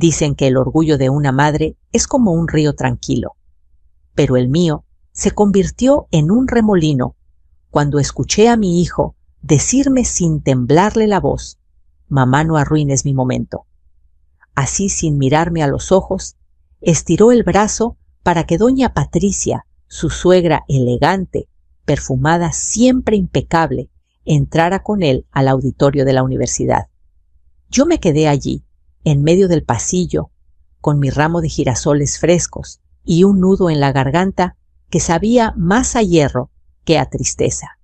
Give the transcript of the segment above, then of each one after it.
Dicen que el orgullo de una madre es como un río tranquilo, pero el mío se convirtió en un remolino cuando escuché a mi hijo decirme sin temblarle la voz: «Mamá, no arruines mi momento». Así, sin mirarme a los ojos, estiró el brazo para que doña Patricia, su suegra elegante, perfumada, siempre impecable, entrara con él al auditorio de la universidad. Yo me quedé allí, en medio del pasillo, con mi ramo de girasoles frescos y un nudo en la garganta que sabía más a hierro que a tristeza.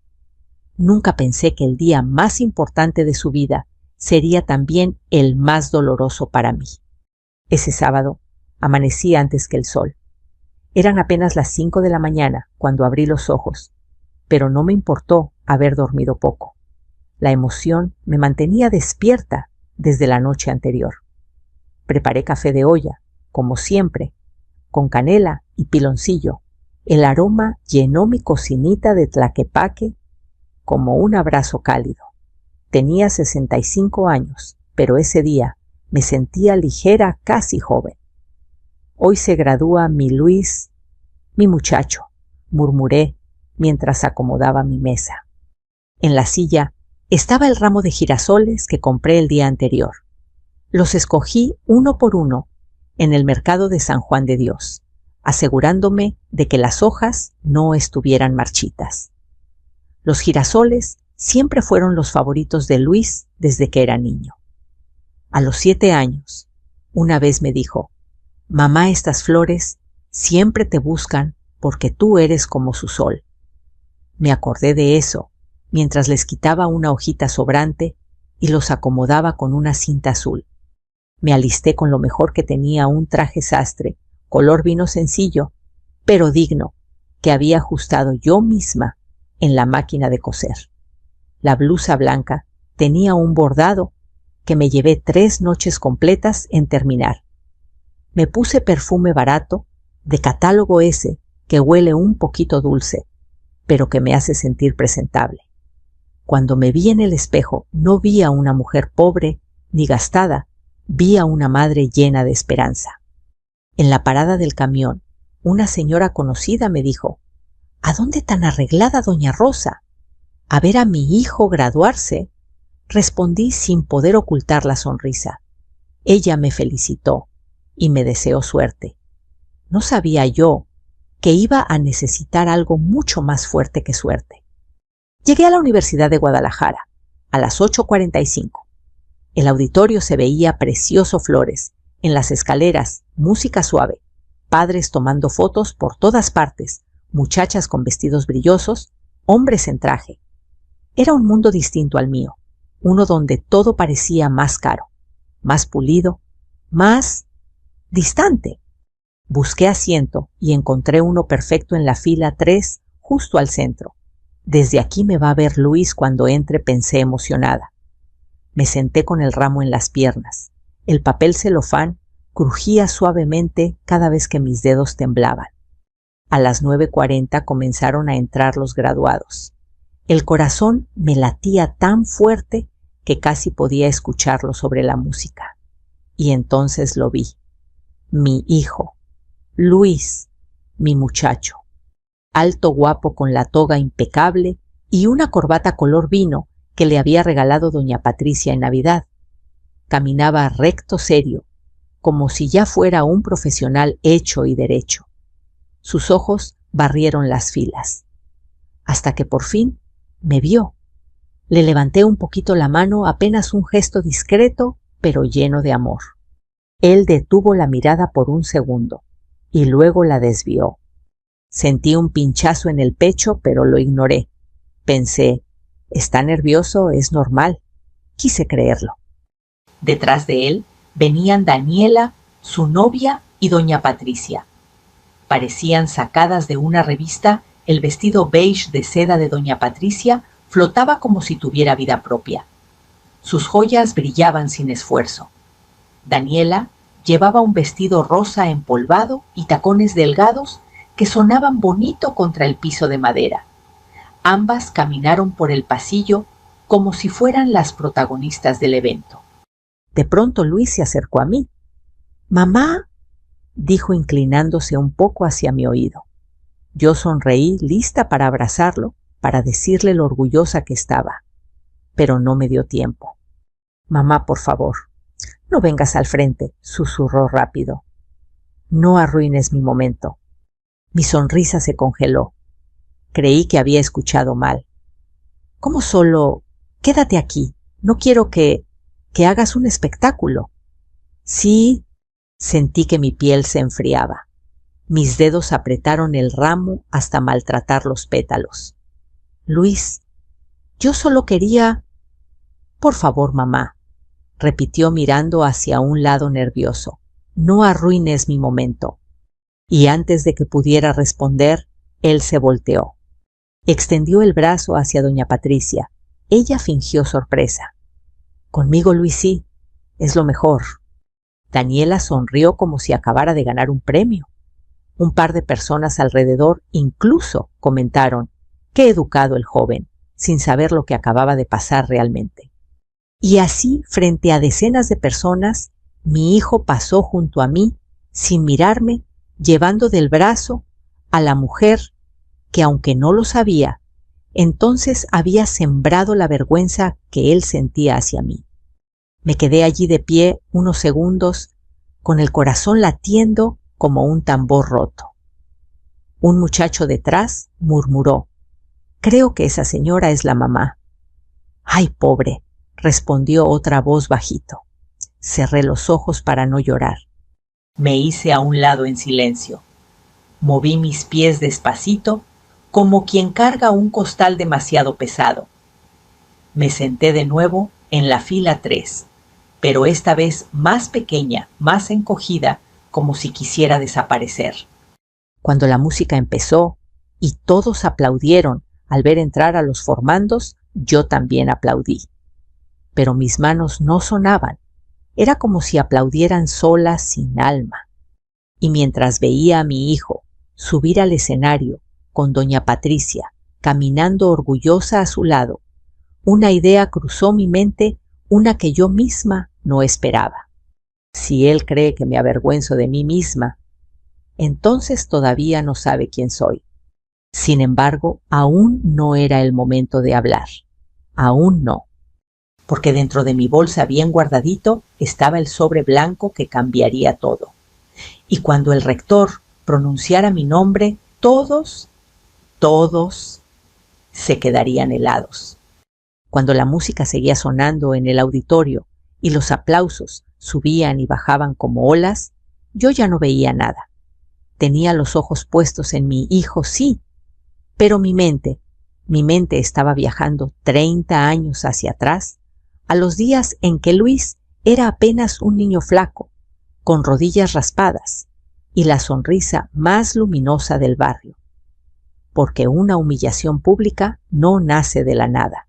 Nunca pensé que el día más importante de su vida sería también el más doloroso para mí. Ese sábado amanecí antes que el sol. Eran apenas las 5 de la mañana cuando abrí los ojos, pero no me importó haber dormido poco. La emoción me mantenía despierta desde la noche anterior. Preparé café de olla, como siempre, con canela y piloncillo. El aroma llenó mi cocinita de Tlaquepaque como un abrazo cálido. Tenía 65 años, pero ese día me sentía ligera, casi joven. Hoy se gradúa mi Luis, mi muchacho, murmuré mientras acomodaba mi mesa. En la silla estaba el ramo de girasoles que compré el día anterior. Los escogí uno por uno en el mercado de San Juan de Dios, asegurándome de que las hojas no estuvieran marchitas. Los girasoles siempre fueron los favoritos de Luis desde que era niño. A los 7 años, una vez me dijo: «Mamá, estas flores siempre te buscan porque tú eres como su sol». Me acordé de eso mientras les quitaba una hojita sobrante y los acomodaba con una cinta azul. Me alisté con lo mejor que tenía, un traje sastre, color vino sencillo, pero digno, que había ajustado yo misma en la máquina de coser. La blusa blanca tenía un bordado que me llevé 3 noches completas en terminar. Me puse perfume barato, de catálogo ese, que huele un poquito dulce, pero que me hace sentir presentable. Cuando me vi en el espejo, no vi a una mujer pobre ni gastada, vi a una madre llena de esperanza. En la parada del camión, una señora conocida me dijo: «¿A dónde tan arreglada, doña Rosa? ¿A ver a mi hijo graduarse?». Respondí sin poder ocultar la sonrisa. Ella me felicitó y me deseó suerte. No sabía yo que iba a necesitar algo mucho más fuerte que suerte. Llegué a la Universidad de Guadalajara a las 8:45. El auditorio se veía precioso, flores, en las escaleras, música suave, padres tomando fotos por todas partes, muchachas con vestidos brillosos, hombres en traje. Era un mundo distinto al mío, uno donde todo parecía más caro, más pulido, más distante. Busqué asiento y encontré uno perfecto en la fila 3, justo al centro. Desde aquí me va a ver Luis cuando entre, pensé emocionada. Me senté con el ramo en las piernas. El papel celofán crujía suavemente cada vez que mis dedos temblaban. A las 9:40 comenzaron a entrar los graduados. El corazón me latía tan fuerte que casi podía escucharlo sobre la música. Y entonces lo vi. Mi hijo, Luis, mi muchacho. Alto, guapo, con la toga impecable y una corbata color vino que le había regalado doña Patricia en Navidad. Caminaba recto, serio, como si ya fuera un profesional hecho y derecho. Sus ojos barrieron las filas, hasta que por fin me vio. Le levanté un poquito la mano, apenas un gesto discreto, pero lleno de amor. Él detuvo la mirada por un segundo y luego la desvió. Sentí un pinchazo en el pecho, pero lo ignoré. Pensé: está nervioso, es normal. Quise creerlo. Detrás de él venían Daniela, su novia, y doña Patricia. Parecían sacadas de una revista. El vestido beige de seda de doña Patricia flotaba como si tuviera vida propia. Sus joyas brillaban sin esfuerzo. Daniela llevaba un vestido rosa empolvado y tacones delgados que sonaban bonito contra el piso de madera. Ambas caminaron por el pasillo como si fueran las protagonistas del evento. De pronto Luis se acercó a mí. Mamá, dijo inclinándose un poco hacia mi oído. Yo sonreí, lista para abrazarlo, para decirle lo orgullosa que estaba, pero no me dio tiempo. Mamá, por favor, no vengas al frente, susurró rápido. No arruines mi momento. Mi sonrisa se congeló. Creí que había escuchado mal. ¿Cómo solo? Quédate aquí. No quiero que hagas un espectáculo. Sí, sentí que mi piel se enfriaba. Mis dedos apretaron el ramo hasta maltratar los pétalos. Luis, yo solo quería... Por favor, mamá, repitió mirando hacia un lado nervioso. No arruines mi momento. Y antes de que pudiera responder, él se volteó. Extendió el brazo hacia doña Patricia. Ella fingió sorpresa. Conmigo, Luis, sí, es lo mejor. Daniela sonrió como si acabara de ganar un premio. Un par de personas alrededor incluso comentaron: qué educado el joven, sin saber lo que acababa de pasar realmente. Y así, frente a decenas de personas, mi hijo pasó junto a mí, sin mirarme, llevando del brazo a la mujer que, aunque no lo sabía, entonces había sembrado la vergüenza que él sentía hacia mí. Me quedé allí de pie unos segundos, con el corazón latiendo como un tambor roto. Un muchacho detrás murmuró: creo que esa señora es la mamá. ¡Ay, pobre!, respondió otra voz bajito. Cerré los ojos para no llorar. Me hice a un lado en silencio. Moví mis pies despacito, como quien carga un costal demasiado pesado. Me senté de nuevo en la fila 3, pero esta vez más pequeña, más encogida, como si quisiera desaparecer. Cuando la música empezó y todos aplaudieron al ver entrar a los formandos, yo también aplaudí. Pero mis manos no sonaban. Era como si aplaudieran solas, sin alma. Y mientras veía a mi hijo subir al escenario con doña Patricia caminando orgullosa a su lado, una idea cruzó mi mente, una que yo misma no esperaba. Si él cree que me avergüenzo de mí misma, entonces todavía no sabe quién soy. Sin embargo, aún no era el momento de hablar. Aún no. Porque dentro de mi bolsa bien guardadito estaba el sobre blanco que cambiaría todo. Y cuando el rector pronunciara mi nombre, todos se quedarían helados. Cuando la música seguía sonando en el auditorio y los aplausos subían y bajaban como olas, yo ya no veía nada. Tenía los ojos puestos en mi hijo, sí, pero mi mente estaba viajando 30 años hacia atrás, a los días en que Luis era apenas un niño flaco, con rodillas raspadas y la sonrisa más luminosa del barrio. Porque una humillación pública no nace de la nada.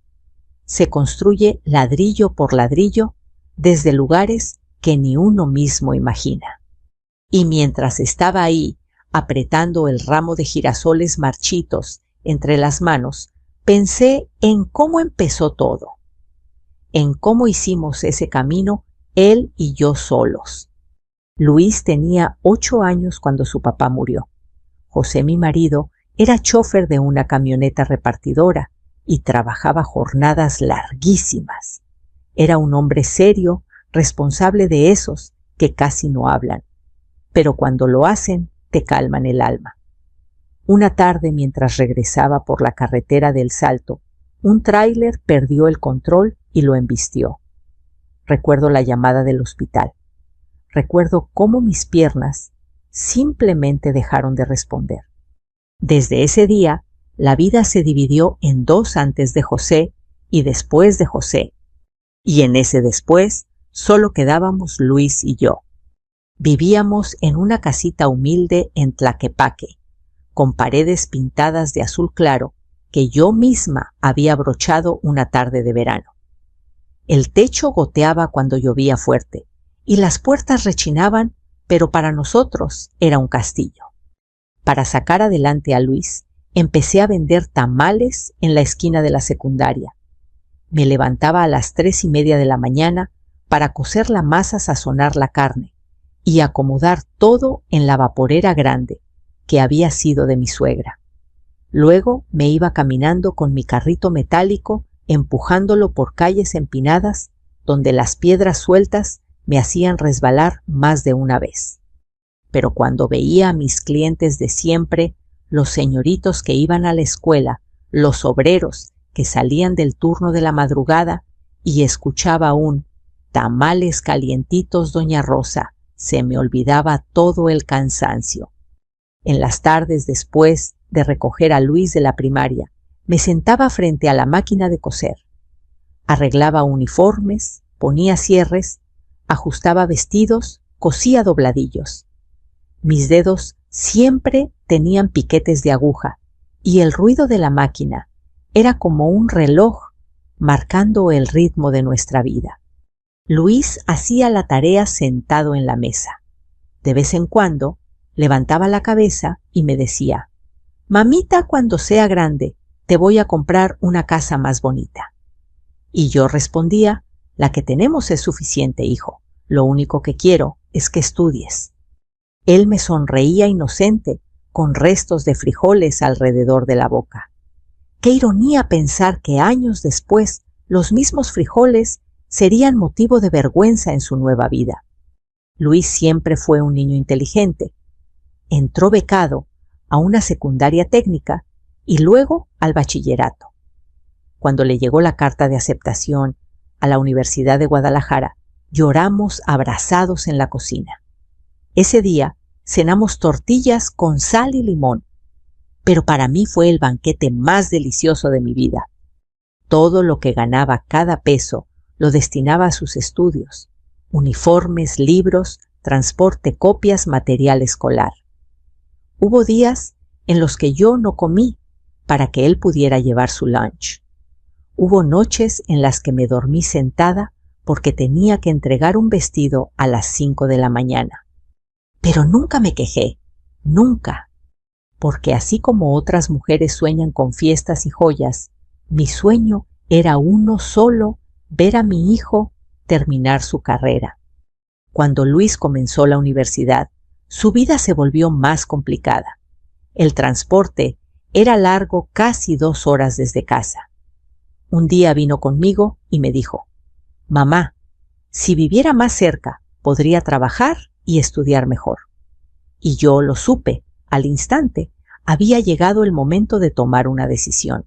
Se construye ladrillo por ladrillo desde lugares que ni uno mismo imagina. Y mientras estaba ahí, apretando el ramo de girasoles marchitos entre las manos, pensé en cómo empezó todo, en cómo hicimos ese camino él y yo solos. Luis tenía 8 años cuando su papá murió. José, mi marido, era chófer de una camioneta repartidora y trabajaba jornadas larguísimas. Era un hombre serio, responsable de esos que casi no hablan, pero cuando lo hacen te calman el alma. Una tarde, mientras regresaba por la carretera del Salto, un tráiler perdió el control y lo embistió. Recuerdo la llamada del hospital. Recuerdo cómo mis piernas simplemente dejaron de responder. Desde ese día, la vida se dividió en 2 antes de José y después de José. Y en ese después solo quedábamos Luis y yo. Vivíamos en una casita humilde en Tlaquepaque, con paredes pintadas de azul claro que yo misma había brochado una tarde de verano. El techo goteaba cuando llovía fuerte y las puertas rechinaban, pero para nosotros era un castillo. Para sacar adelante a Luis, empecé a vender tamales en la esquina de la secundaria. Me levantaba a las 3:30 de la mañana para cocer la masa, sazonar la carne, y acomodar todo en la vaporera grande, que había sido de mi suegra. Luego me iba caminando con mi carrito metálico, empujándolo por calles empinadas, donde las piedras sueltas me hacían resbalar más de una vez. Pero cuando veía a mis clientes de siempre, los señoritos que iban a la escuela, los obreros que salían del turno de la madrugada, y escuchaba un «tamales calientitos, doña Rosa», se me olvidaba todo el cansancio. En las tardes, después de recoger a Luis de la primaria, me sentaba frente a la máquina de coser. Arreglaba uniformes, ponía cierres, ajustaba vestidos, cosía dobladillos. Mis dedos siempre tenían piquetes de aguja y el ruido de la máquina era como un reloj marcando el ritmo de nuestra vida. Luis hacía la tarea sentado en la mesa. De vez en cuando levantaba la cabeza y me decía: «Mamita, cuando sea grande, te voy a comprar una casa más bonita». Y yo respondía: «La que tenemos es suficiente, hijo. Lo único que quiero es que estudies». Él me sonreía inocente, con restos de frijoles alrededor de la boca. Qué ironía pensar que años después los mismos frijoles serían motivo de vergüenza en su nueva vida. Luis siempre fue un niño inteligente. Entró becado a una secundaria técnica y luego al bachillerato. Cuando le llegó la carta de aceptación a la Universidad de Guadalajara, lloramos abrazados en la cocina. Ese día cenamos tortillas con sal y limón, pero para mí fue el banquete más delicioso de mi vida. Todo lo que ganaba cada peso lo destinaba a sus estudios: uniformes, libros, transporte, copias, material escolar. Hubo días en los que yo no comí para que él pudiera llevar su lunch. Hubo noches en las que me dormí sentada porque tenía que entregar un vestido a las 5 de la mañana. Pero nunca me quejé, nunca, porque así como otras mujeres sueñan con fiestas y joyas, mi sueño era uno solo: ver a mi hijo terminar su carrera. Cuando Luis comenzó la universidad, su vida se volvió más complicada. El transporte era largo, casi 2 horas desde casa. Un día vino conmigo y me dijo: «Mamá, si viviera más cerca, podría trabajar y estudiar mejor». Y yo lo supe al instante. Había llegado el momento de tomar una decisión.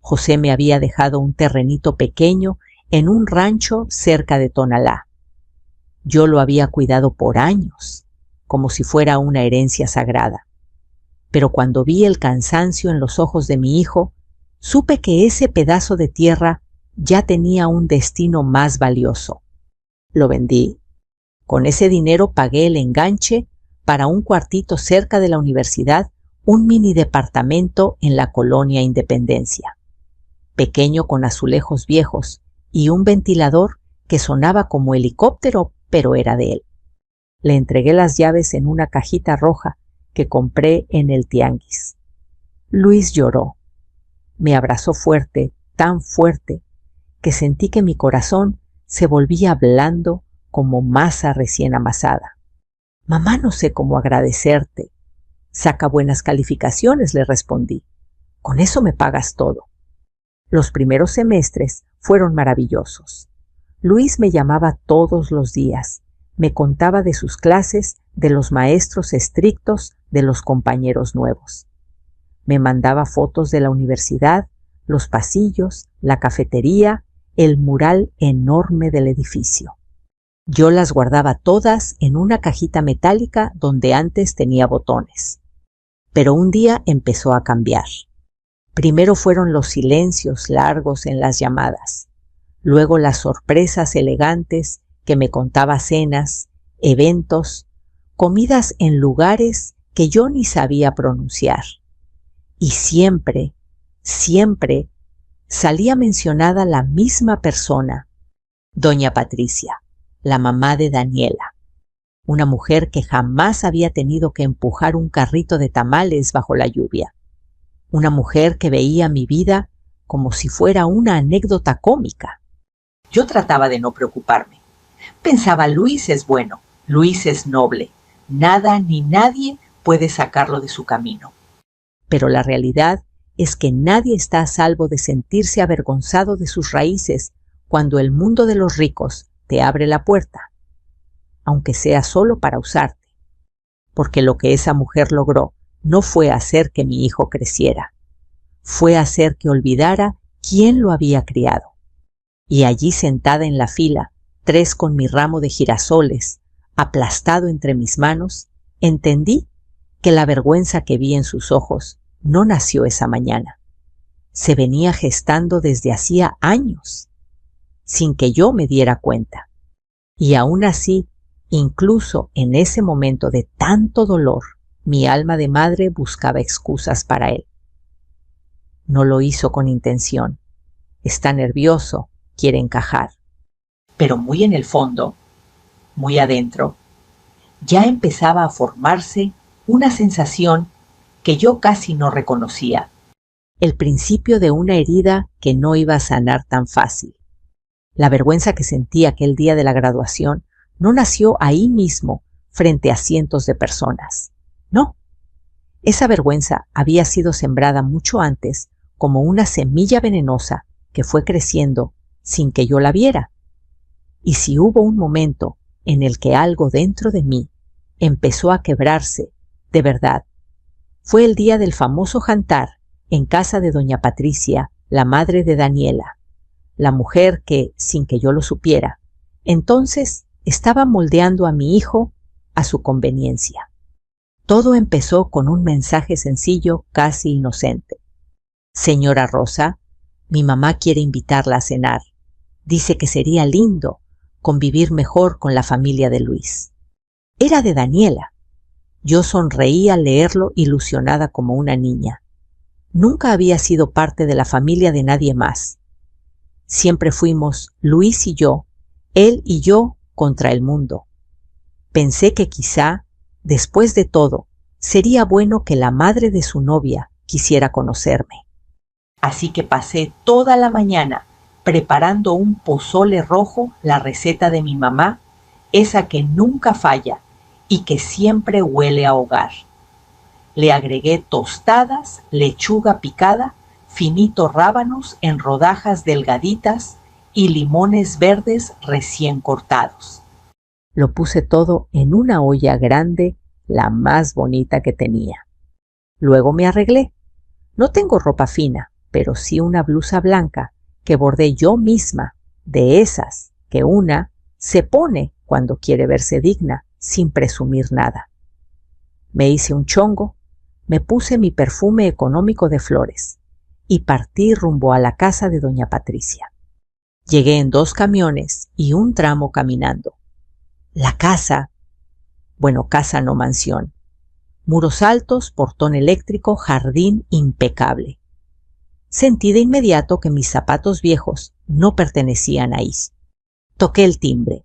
José me había dejado un terrenito pequeño en un rancho cerca de Tonalá. Yo lo había cuidado por años, como si fuera una herencia sagrada. Pero cuando vi el cansancio en los ojos de mi hijo, supe que ese pedazo de tierra ya tenía un destino más valioso. Lo vendí. Con ese dinero pagué el enganche para un cuartito cerca de la universidad, un mini departamento en la colonia Independencia. Pequeño, con azulejos viejos y un ventilador que sonaba como helicóptero, pero era de él. Le entregué las llaves en una cajita roja que compré en el tianguis. Luis lloró. Me abrazó fuerte, tan fuerte, que sentí que mi corazón se volvía blando como masa recién amasada. «Mamá, no sé cómo agradecerte». «Saca buenas calificaciones», le respondí. «Con eso me pagas todo». Los primeros semestres fueron maravillosos. Luis me llamaba todos los días, me contaba de sus clases, de los maestros estrictos, de los compañeros nuevos. Me mandaba fotos de la universidad, los pasillos, la cafetería, el mural enorme del edificio. Yo las guardaba todas en una cajita metálica donde antes tenía botones. Pero un día empezó a cambiar. Primero fueron los silencios largos en las llamadas, luego las sorpresas elegantes que me contaba: cenas, eventos, comidas en lugares que yo ni sabía pronunciar. Y siempre, siempre salía mencionada la misma persona: doña Patricia, la mamá de Daniela, una mujer que jamás había tenido que empujar un carrito de tamales bajo la lluvia, una mujer que veía mi vida como si fuera una anécdota cómica. Yo trataba de no preocuparme. Pensaba: Luis es bueno, Luis es noble. Nada ni nadie puede sacarlo de su camino. Pero la realidad es que nadie está a salvo de sentirse avergonzado de sus raíces cuando el mundo de los ricos te abre la puerta, aunque sea solo para usarte, porque lo que esa mujer logró no fue hacer que mi hijo creciera, fue hacer que olvidara quién lo había criado. Y allí sentada en la fila, 3 con mi ramo de girasoles, aplastado entre mis manos, entendí que la vergüenza que vi en sus ojos no nació esa mañana. Se venía gestando desde hacía años, sin que yo me diera cuenta. Y aún así, incluso en ese momento de tanto dolor, mi alma de madre buscaba excusas para él. No lo hizo con intención. Está nervioso, quiere encajar. Pero muy en el fondo, muy adentro, ya empezaba a formarse una sensación que yo casi no reconocía. El principio de una herida que no iba a sanar tan fácil. La vergüenza que sentí aquel día de la graduación no nació ahí mismo, frente a cientos de personas. No. Esa vergüenza había sido sembrada mucho antes como una semilla venenosa que fue creciendo sin que yo la viera. Y si hubo un momento en el que algo dentro de mí empezó a quebrarse, de verdad, fue el día del famoso jantar en casa de doña Patricia, la madre de Daniela, la mujer que, sin que yo lo supiera, entonces estaba moldeando a mi hijo a su conveniencia. Todo empezó con un mensaje sencillo, casi inocente. Señora Rosa, mi mamá quiere invitarla a cenar. Dice que sería lindo convivir mejor con la familia de Luis. Era de Daniela. Yo sonreí al leerlo ilusionada como una niña. Nunca había sido parte de la familia de nadie más. Siempre fuimos Luis y yo, él y yo contra el mundo. Pensé que quizá, después de todo, sería bueno que la madre de su novia quisiera conocerme. Así que pasé toda la mañana preparando un pozole rojo, la receta de mi mamá, esa que nunca falla y que siempre huele a hogar. Le agregué tostadas, lechuga picada, finitos rábanos en rodajas delgaditas y limones verdes recién cortados. Lo puse todo en una olla grande, la más bonita que tenía. Luego me arreglé. No tengo ropa fina, pero sí una blusa blanca que bordé yo misma, de esas que una se pone cuando quiere verse digna, sin presumir nada. Me hice un chongo, me puse mi perfume económico de flores y partí rumbo a la casa de doña Patricia. Llegué en 2 camiones y un tramo caminando. La casa, bueno, casa no mansión, muros altos, portón eléctrico, jardín impecable. Sentí de inmediato que mis zapatos viejos no pertenecían ahí. Toqué el timbre.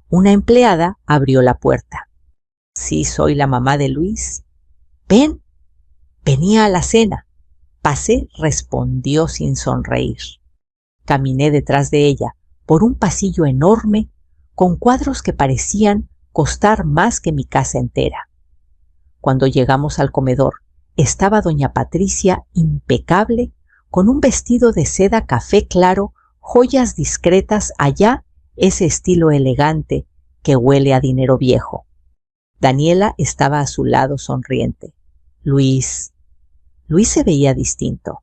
Una empleada abrió la puerta. Sí, soy la mamá de Luis. Ven, venía a la cena. Pasé, respondió sin sonreír. Caminé detrás de ella por un pasillo enorme con cuadros que parecían costar más que mi casa entera. Cuando llegamos al comedor, estaba doña Patricia impecable, con un vestido de seda café claro, joyas discretas, allá ese estilo elegante que huele a dinero viejo. Daniela estaba a su lado sonriente. Luis se veía distinto.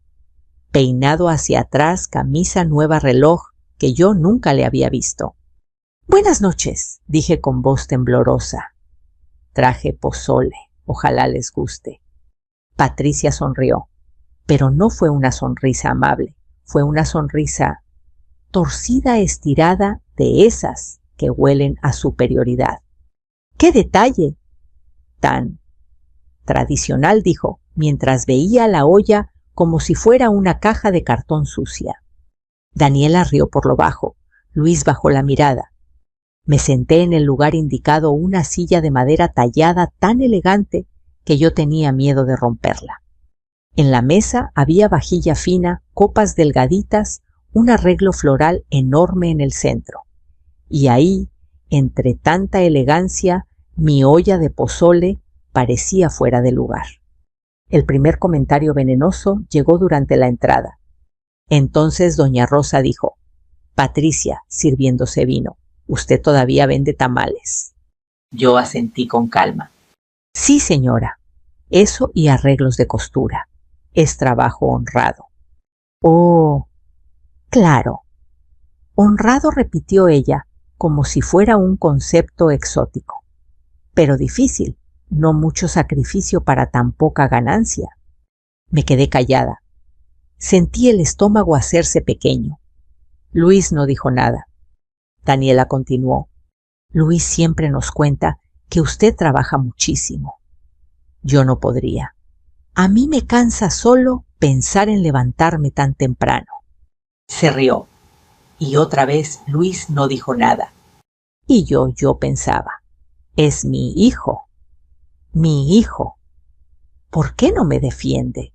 Peinado hacia atrás, camisa nueva, reloj, que yo nunca le había visto. Buenas noches, dije con voz temblorosa. Traje pozole, ojalá les guste. Patricia sonrió, pero no fue una sonrisa amable, fue una sonrisa torcida, estirada, de esas que huelen a superioridad. ¡Qué detalle! Tan tradicional, dijo, mientras veía la olla como si fuera una caja de cartón sucia. Daniela rió por lo bajo. Luis bajó la mirada. Me senté en el lugar indicado, una silla de madera tallada tan elegante que yo tenía miedo de romperla. En la mesa había vajilla fina, copas delgaditas, un arreglo floral enorme en el centro. Y ahí, entre tanta elegancia, Mi olla de pozole parecía fuera de lugar. El primer comentario venenoso llegó durante la entrada. Entonces doña Rosa dijo: Patricia, sirviéndose vino, ¿usted todavía vende tamales? Yo asentí con calma. Sí, señora, eso y arreglos de costura. Es trabajo honrado. Oh, claro. Honrado, repitió ella, como si fuera un concepto exótico. Pero difícil, no mucho sacrificio para tan poca ganancia. Me quedé callada. Sentí el estómago hacerse pequeño. Luis no dijo nada. Daniela continuó: Luis siempre nos cuenta que usted trabaja muchísimo. Yo no podría. A mí me cansa solo pensar en levantarme tan temprano. Se rió, y otra vez Luis no dijo nada. Y yo pensaba: es mi hijo. Mi hijo. ¿Por qué no me defiende?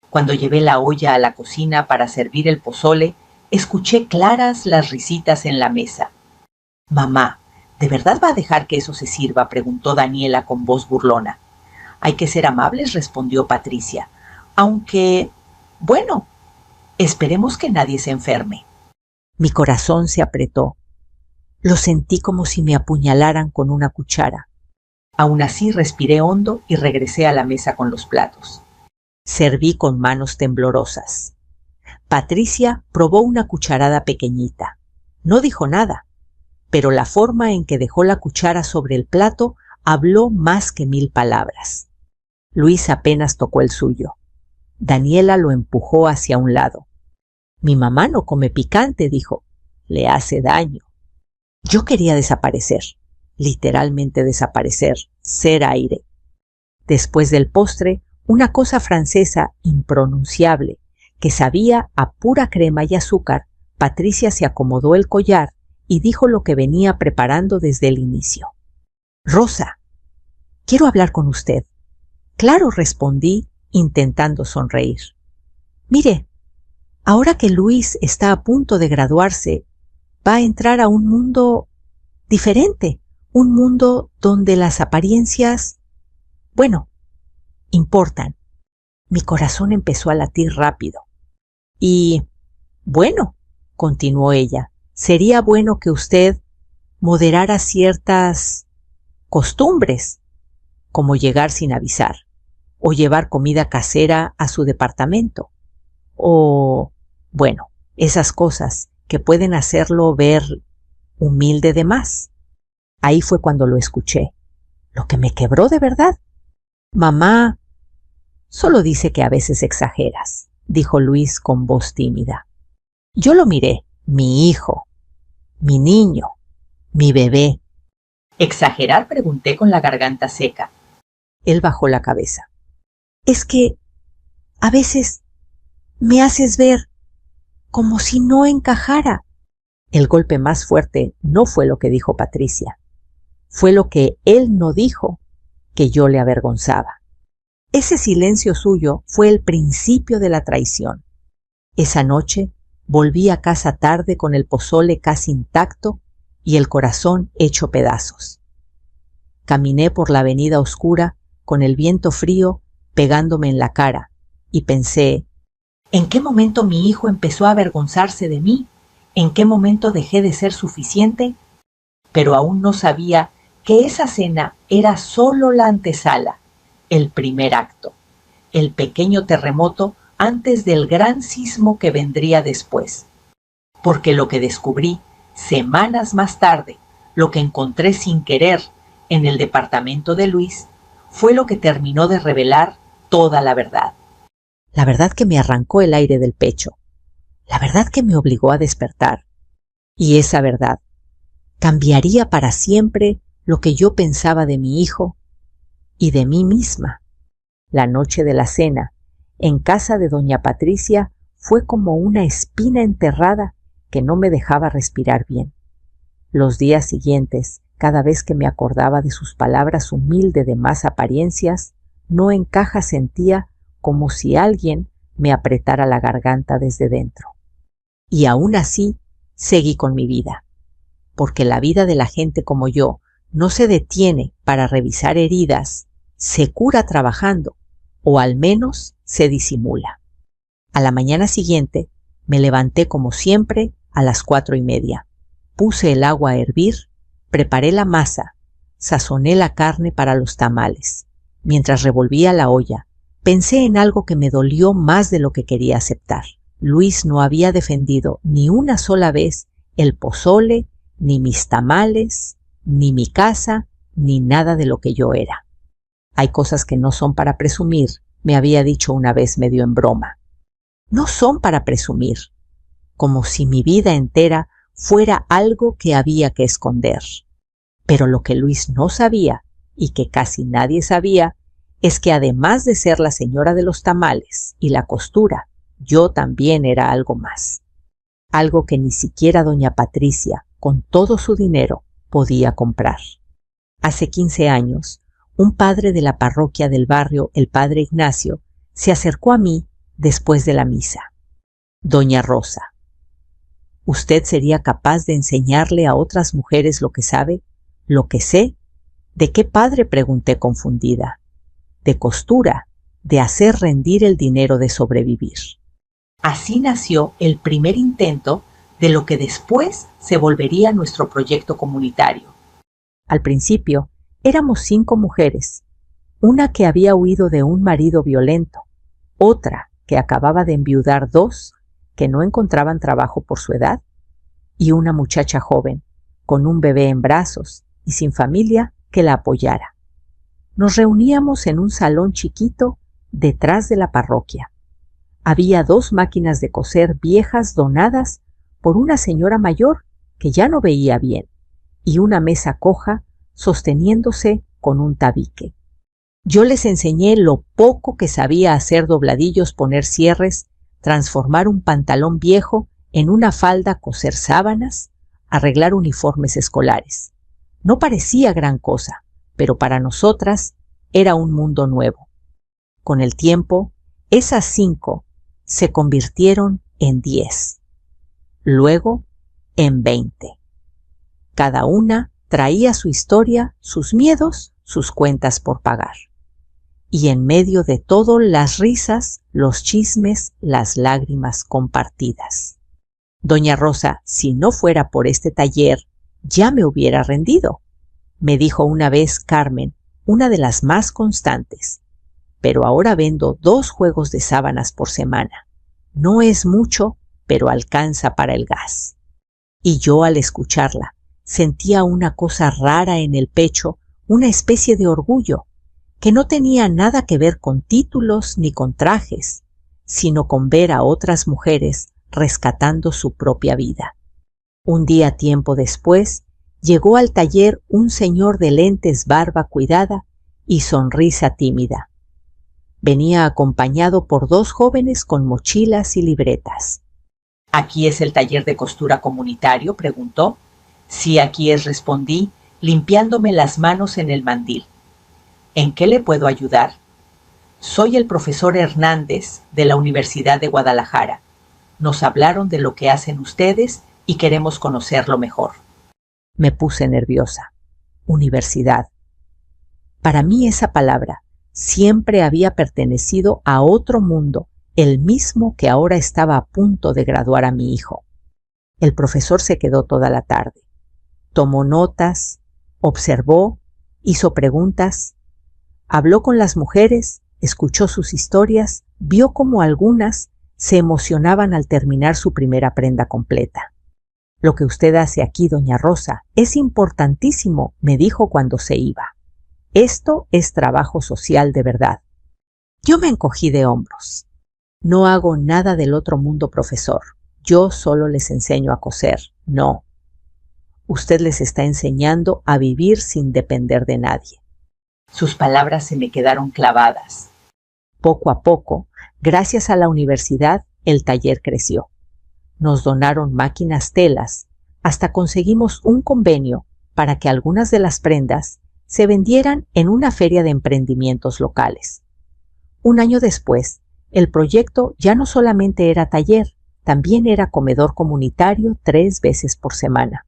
Cuando llevé la olla a la cocina para servir el pozole, escuché claras las risitas en la mesa. Mamá, ¿de verdad va a dejar que eso se sirva?, preguntó Daniela con voz burlona. Hay que ser amables, respondió Patricia. Aunque, bueno, esperemos que nadie se enferme. Mi corazón se apretó. Lo sentí como si me apuñalaran con una cuchara. Aún así respiré hondo y regresé a la mesa con los platos. Serví con manos temblorosas. Patricia probó una cucharada pequeñita. No dijo nada, pero la forma en que dejó la cuchara sobre el plato habló más que 1000 palabras. Luis apenas tocó el suyo. Daniela lo empujó hacia un lado. Mi mamá no come picante, dijo. Le hace daño. Yo quería desaparecer, literalmente desaparecer, ser aire. Después del postre, una cosa francesa impronunciable, que sabía a pura crema y azúcar, Patricia se acomodó el collar y dijo lo que venía preparando desde el inicio. Rosa, quiero hablar con usted. Claro, respondí, intentando sonreír. Mire, ahora que Luis está a punto de graduarse, va a entrar a un mundo diferente, un mundo donde las apariencias, bueno, importan. Mi corazón empezó a latir rápido. Y, bueno, continuó ella, sería bueno que usted moderara ciertas costumbres, como llegar sin avisar, o llevar comida casera a su departamento, o, bueno, esas cosas que pueden hacerlo ver humilde de más. Ahí fue cuando lo escuché, lo que me quebró de verdad. Mamá solo dice que a veces exageras, dijo Luis con voz tímida. Yo lo miré, mi hijo, mi niño, mi bebé. ¿Exagerar?, pregunté con la garganta seca. Él bajó la cabeza. Es que a veces me haces ver como si no encajara. El golpe más fuerte no fue lo que dijo Patricia, fue lo que él no dijo, que yo le avergonzaba. Ese silencio suyo fue el principio de la traición. Esa noche volví a casa tarde con el pozole casi intacto y el corazón hecho pedazos. Caminé por la avenida oscura con el viento frío pegándome en la cara y pensé, ¿en qué momento mi hijo empezó a avergonzarse de mí? ¿En qué momento dejé de ser suficiente? Pero aún no sabía que esa cena era solo la antesala, el primer acto, el pequeño terremoto antes del gran sismo que vendría después. Porque lo que descubrí semanas más tarde, lo que encontré sin querer en el departamento de Luis, fue lo que terminó de revelar toda la verdad. La verdad que me arrancó el aire del pecho. La verdad que me obligó a despertar. Y esa verdad cambiaría para siempre lo que yo pensaba de mi hijo y de mí misma. La noche de la cena, en casa de doña Patricia, fue como una espina enterrada que no me dejaba respirar bien. Los días siguientes, cada vez que me acordaba de sus palabras humildes de más apariencias, no en caja sentía como si alguien me apretara la garganta desde dentro. Y aún así, seguí con mi vida, porque la vida de la gente como yo no se detiene para revisar heridas, se cura trabajando, o al menos se disimula. A la mañana siguiente me levanté como siempre a las 4:30. Puse el agua a hervir, preparé la masa, sazoné la carne para los tamales. Mientras revolvía la olla, pensé en algo que me dolió más de lo que quería aceptar. Luis no había defendido ni una sola vez el pozole, ni mis tamales, ni mi casa, ni nada de lo que yo era. Hay cosas que no son para presumir, me había dicho una vez medio en broma. No son para presumir, como si mi vida entera fuera algo que había que esconder. Pero lo que Luis no sabía, y que casi nadie sabía, es que además de ser la señora de los tamales y la costura, yo también era algo más. Algo que ni siquiera doña Patricia, con todo su dinero, podía comprar. Hace 15 años, un padre de la parroquia del barrio, el padre Ignacio, se acercó a mí después de la misa. Doña Rosa, ¿usted sería capaz de enseñarle a otras mujeres lo que sabe, lo que sé? ¿De qué padre?, pregunté confundida. De costura, de hacer rendir el dinero de sobrevivir. Así nació el primer intento de lo que después se volvería nuestro proyecto comunitario. Al principio éramos 5 mujeres, una que había huido de un marido violento, otra que acababa de enviudar 2 que no encontraban trabajo por su edad, y una muchacha joven, con un bebé en brazos y sin familia que la apoyara. Nos reuníamos en un salón chiquito detrás de la parroquia. Había 2 máquinas de coser viejas donadas por una señora mayor que ya no veía bien, y una mesa coja sosteniéndose con un tabique. Yo les enseñé lo poco que sabía hacer dobladillos, poner cierres, transformar un pantalón viejo en una falda, coser sábanas, arreglar uniformes escolares. No parecía gran cosa, pero para nosotras era un mundo nuevo. Con el tiempo, esas 5 se convirtieron en 10, luego en 20. Cada una traía su historia, sus miedos, sus cuentas por pagar. Y en medio de todo, las risas, los chismes, las lágrimas compartidas. Doña Rosa, si no fuera por este taller, ya me hubiera rendido, me dijo una vez Carmen, una de las más constantes. Pero ahora vendo 2 juegos de sábanas por semana. No es mucho, pero alcanza para el gas. Y yo, al escucharla, sentía una cosa rara en el pecho, una especie de orgullo, que no tenía nada que ver con títulos ni con trajes, sino con ver a otras mujeres rescatando su propia vida. Un día, tiempo después, llegó al taller un señor de lentes, barba cuidada y sonrisa tímida. Venía acompañado por 2 jóvenes con mochilas y libretas. ¿Aquí es el taller de costura comunitario?, preguntó. Sí, aquí es, respondí, limpiándome las manos en el mandil. ¿En qué le puedo ayudar? Soy el profesor Hernández de la Universidad de Guadalajara. Nos hablaron de lo que hacen ustedes y queremos conocerlo mejor. Me puse nerviosa. Universidad. Para mí esa palabra siempre había pertenecido a otro mundo, el mismo que ahora estaba a punto de graduar a mi hijo. El profesor se quedó toda la tarde. Tomó notas, observó, hizo preguntas, habló con las mujeres, escuchó sus historias, vio cómo algunas se emocionaban al terminar su primera prenda completa. Lo que usted hace aquí, doña Rosa, es importantísimo, me dijo cuando se iba. Esto es trabajo social de verdad. Yo me encogí de hombros. No hago nada del otro mundo, profesor. Yo solo les enseño a coser. No. Usted les está enseñando a vivir sin depender de nadie. Sus palabras se me quedaron clavadas. Poco a poco, gracias a la universidad, el taller creció. Nos donaron máquinas, telas, hasta conseguimos un convenio para que algunas de las prendas se vendieran en una feria de emprendimientos locales. Un año después, el proyecto ya no solamente era taller, también era comedor comunitario 3 veces por semana.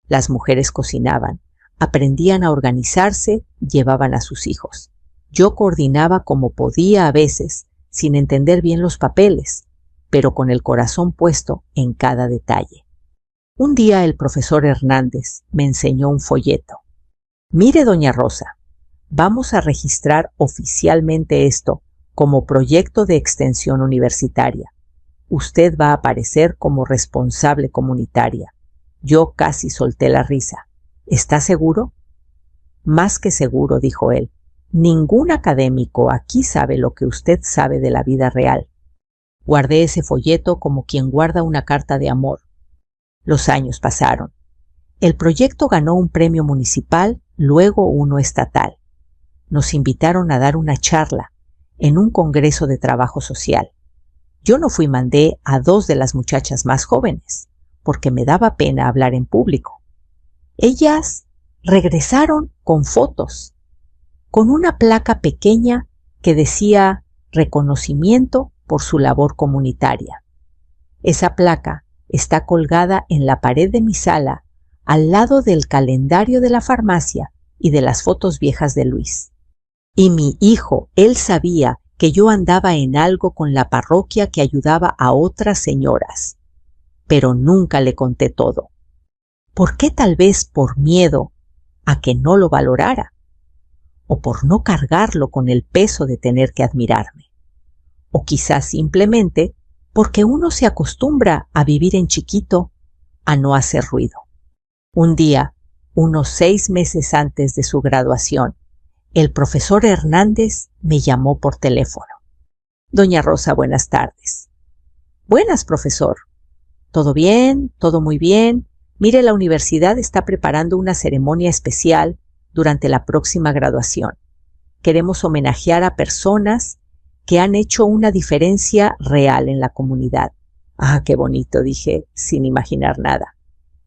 Las mujeres cocinaban, Aprendían a organizarse, llevaban a sus hijos. Yo coordinaba como podía a veces, sin entender bien los papeles, pero con el corazón puesto en cada detalle. Un día el profesor Hernández me enseñó un folleto. Mire, doña Rosa, vamos a registrar oficialmente esto como proyecto de extensión universitaria. Usted va a aparecer como responsable comunitaria. Yo casi solté la risa. ¿Está seguro? Más que seguro, dijo él. Ningún académico aquí sabe lo que usted sabe de la vida real. Guardé ese folleto como quien guarda una carta de amor. Los años pasaron. El proyecto ganó un premio municipal, luego uno estatal. Nos invitaron a dar una charla en un congreso de trabajo social. Yo no fui, mandé a 2 de las muchachas más jóvenes, porque me daba pena hablar en público. Ellas regresaron con fotos, con una placa pequeña que decía reconocimiento por su labor comunitaria. Esa placa está colgada en la pared de mi sala, al lado del calendario de la farmacia y de las fotos viejas de Luis. Y mi hijo, él sabía que yo andaba en algo con la parroquia que ayudaba a otras señoras, pero nunca le conté todo. ¿Por qué? Tal vez por miedo a que no lo valorara, o por no cargarlo con el peso de tener que admirarme, o quizás simplemente porque uno se acostumbra a vivir en chiquito, a no hacer ruido. Un día, unos 6 meses antes de su graduación, el profesor Hernández me llamó por teléfono. Doña Rosa, buenas tardes. Buenas, profesor. ¿Todo bien? ¿Todo muy bien? Mire, la universidad está preparando una ceremonia especial durante la próxima graduación. Queremos homenajear a personas que han hecho una diferencia real en la comunidad. Ah, qué bonito, dije, sin imaginar nada.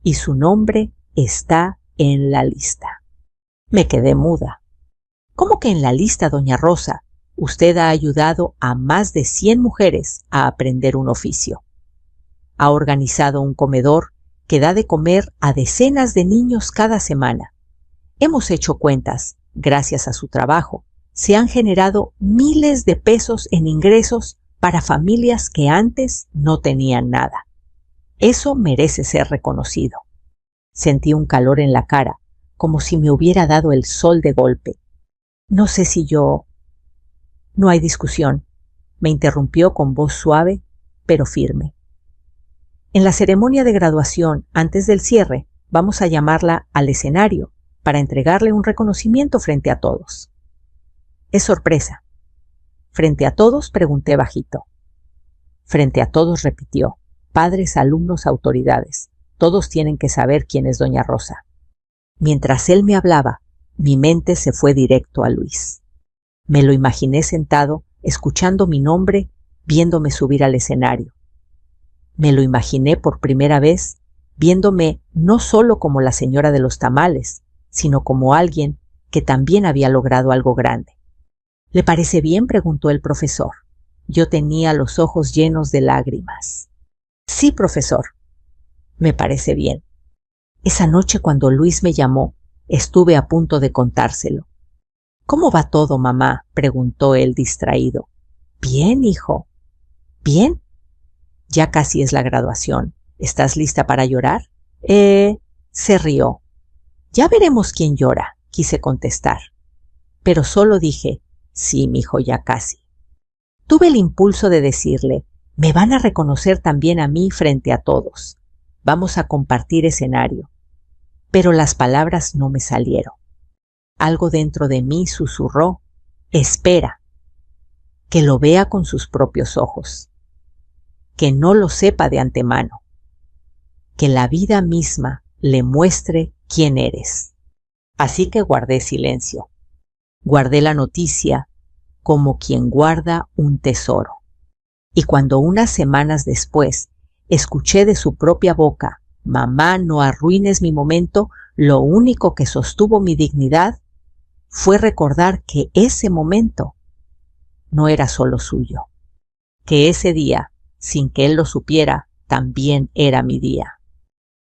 Y su nombre está en la lista. Me quedé muda. ¿Cómo que en la lista, doña Rosa? Usted ha ayudado a más de 100 mujeres a aprender un oficio. Ha organizado un comedor que da de comer a decenas de niños cada semana. Hemos hecho cuentas. Gracias a su trabajo, se han generado miles de pesos en ingresos para familias que antes no tenían nada. Eso merece ser reconocido. Sentí un calor en la cara, como si me hubiera dado el sol de golpe. No sé si yo... No hay discusión, me interrumpió con voz suave, pero firme. En la ceremonia de graduación, antes del cierre, vamos a llamarla al escenario para entregarle un reconocimiento frente a todos. Es sorpresa. ¿Frente a todos? Pregunté bajito. Frente a todos, repitió. Padres, alumnos, autoridades. Todos tienen que saber quién es doña Rosa. Mientras él me hablaba, mi mente se fue directo a Luis. Me lo imaginé sentado, escuchando mi nombre, viéndome subir al escenario. Me lo imaginé por primera vez, viéndome no solo como la señora de los tamales, sino como alguien que también había logrado algo grande. ¿Le parece bien?, preguntó el profesor. Yo tenía los ojos llenos de lágrimas. Sí, profesor. Me parece bien. Esa noche, cuando Luis me llamó, estuve a punto de contárselo. ¿Cómo va todo, mamá?, preguntó él distraído. Bien, hijo. ¿Bien? Ya casi es la graduación. ¿Estás lista para llorar? Se rió. Ya veremos quién llora, quise contestar. Pero solo dije, sí, mijo, ya casi. Tuve el impulso de decirle, me van a reconocer también a mí frente a todos. Vamos a compartir escenario. Pero las palabras no me salieron. Algo dentro de mí susurró, espera, que lo vea con sus propios ojos, que no lo sepa de antemano, que la vida misma le muestre quién eres. Así que guardé silencio. Guardé la noticia como quien guarda un tesoro. Y cuando unas semanas después escuché de su propia boca, mamá, no arruines mi momento, lo único que sostuvo mi dignidad fue recordar que ese momento no era solo suyo, que ese día, sin que él lo supiera, también era mi día,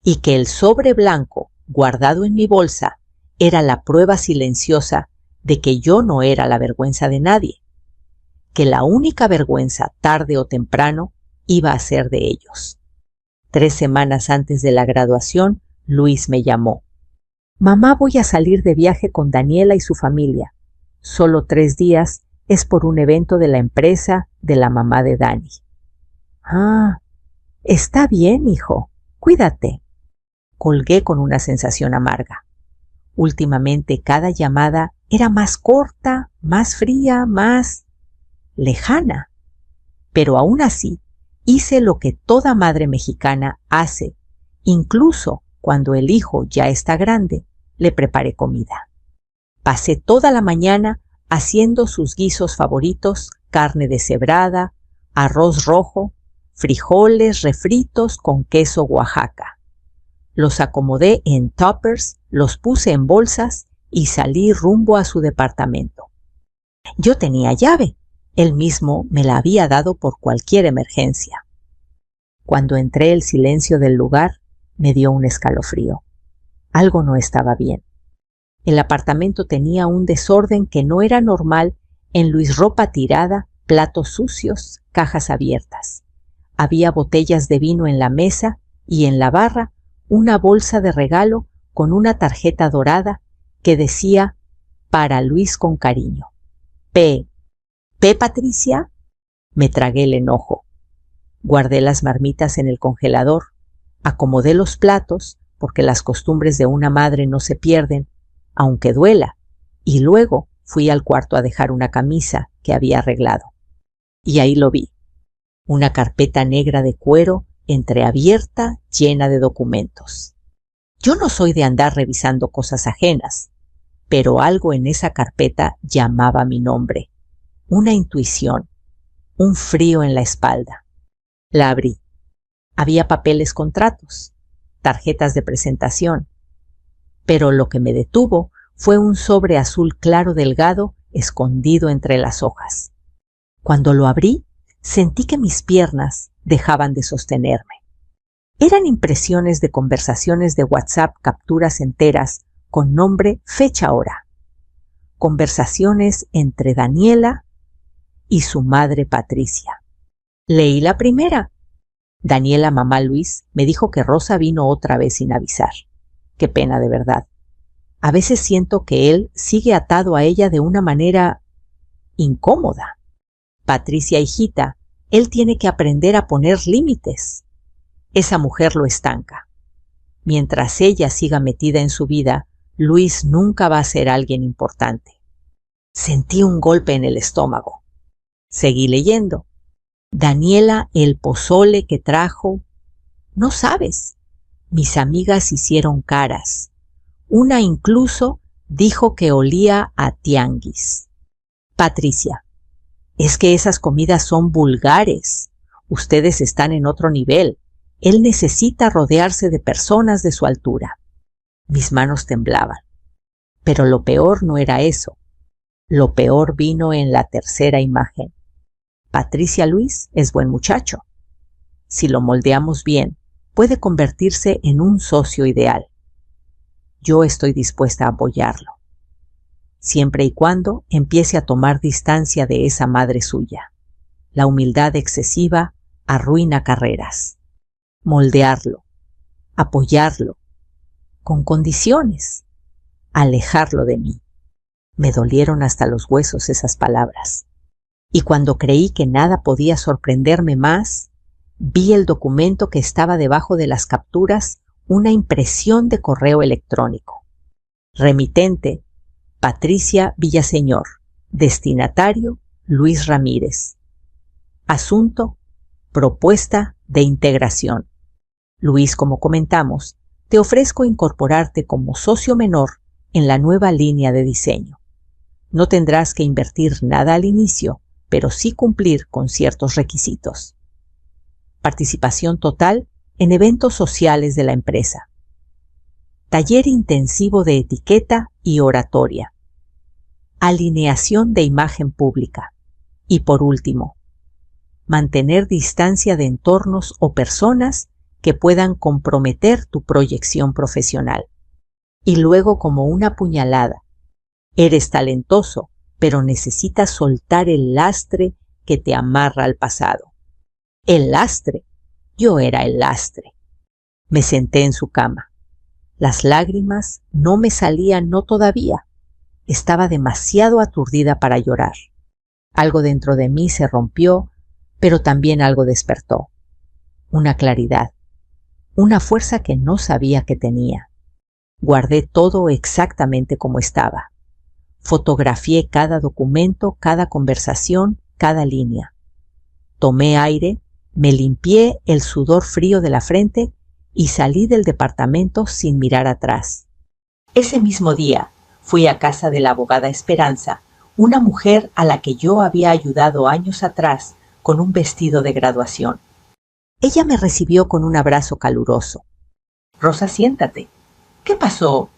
y que el sobre blanco guardado en mi bolsa era la prueba silenciosa de que yo no era la vergüenza de nadie, que la única vergüenza, tarde o temprano, iba a ser de ellos. 3 semanas antes de la graduación, Luis me llamó. Mamá, voy a salir de viaje con Daniela y su familia. Solo 3 días, es por un evento de la empresa de la mamá de Dani. Ah, está bien, hijo. Cuídate. Colgué con una sensación amarga. Últimamente cada llamada era más corta, más fría, más lejana. Pero aún así, hice lo que toda madre mexicana hace, incluso cuando el hijo ya está grande, le preparé comida. Pasé toda la mañana haciendo sus guisos favoritos, carne deshebrada, arroz rojo, frijoles refritos con queso Oaxaca. Los acomodé en tuppers, los puse en bolsas y salí rumbo a su departamento. Yo tenía llave. Él mismo me la había dado por cualquier emergencia. Cuando entré, el silencio del lugar me dio un escalofrío. Algo no estaba bien. El apartamento tenía un desorden que no era normal en Luis: ropa tirada, platos sucios, cajas abiertas. Había botellas de vino en la mesa y en la barra una bolsa de regalo con una tarjeta dorada que decía «Para Luis con cariño». «¿P, Patricia?» Me tragué el enojo. Guardé las marmitas en el congelador, acomodé los platos, porque las costumbres de una madre no se pierden, aunque duela, y luego fui al cuarto a dejar una camisa que había arreglado. Y ahí lo vi, una carpeta negra de cuero entreabierta, llena de documentos. Yo no soy de andar revisando cosas ajenas, pero algo en esa carpeta llamaba mi nombre. Una intuición, un frío en la espalda. La abrí. Había papeles con tratos, tarjetas de presentación. Pero lo que me detuvo fue un sobre azul claro delgado escondido entre las hojas. Cuando lo abrí, sentí que mis piernas dejaban de sostenerme. Eran impresiones de conversaciones de WhatsApp, capturas enteras con nombre, fecha, hora. Conversaciones entre Daniela y su madre Patricia. Leí la primera. Daniela, mamá Luis, me dijo que Rosa vino otra vez sin avisar. Qué pena, de verdad. A veces siento que él sigue atado a ella de una manera incómoda. Patricia, hijita, él tiene que aprender a poner límites. Esa mujer lo estanca. Mientras ella siga metida en su vida, Luis nunca va a ser alguien importante. Sentí un golpe en el estómago. Seguí leyendo. Daniela, el pozole que trajo. No sabes. Mis amigas hicieron caras. Una incluso dijo que olía a tianguis. Patricia, es que esas comidas son vulgares. Ustedes están en otro nivel. Él necesita rodearse de personas de su altura. Mis manos temblaban. Pero lo peor no era eso. Lo peor vino en la tercera imagen. Patricia, Luis es buen muchacho. Si lo moldeamos bien, puede convertirse en un socio ideal. Yo estoy dispuesta a apoyarlo, siempre y cuando empiece a tomar distancia de esa madre suya. La humildad excesiva arruina carreras. Moldearlo, apoyarlo, con condiciones, alejarlo de mí. Me dolieron hasta los huesos esas palabras. Y cuando creí que nada podía sorprenderme más, vi el documento que estaba debajo de las capturas, una impresión de correo electrónico. Remitente, Patricia Villaseñor. Destinatario, Luis Ramírez. Asunto, propuesta de integración. Luis, como comentamos, te ofrezco incorporarte como socio menor en la nueva línea de diseño. No tendrás que invertir nada al inicio, pero sí cumplir con ciertos requisitos. Participación total en eventos sociales de la empresa. Taller intensivo de etiqueta y oratoria. Alineación de imagen pública. Y por último, mantener distancia de entornos o personas que puedan comprometer tu proyección profesional. Y luego como una puñalada. Eres talentoso, pero necesitas soltar el lastre que te amarra al pasado. El lastre. Yo era el lastre. Me senté en su cama. Las lágrimas no me salían, no todavía. Estaba demasiado aturdida para llorar. Algo dentro de mí se rompió, pero también algo despertó. Una claridad, una fuerza que no sabía que tenía. Guardé todo exactamente como estaba. Fotografié cada documento, cada conversación, cada línea. Tomé aire, me limpié el sudor frío de la frente y salí del departamento sin mirar atrás. Ese mismo día fui a casa de la abogada Esperanza, una mujer a la que yo había ayudado años atrás con un vestido de graduación. Ella me recibió con un abrazo caluroso. «Rosa, siéntate. ¿Qué pasó?».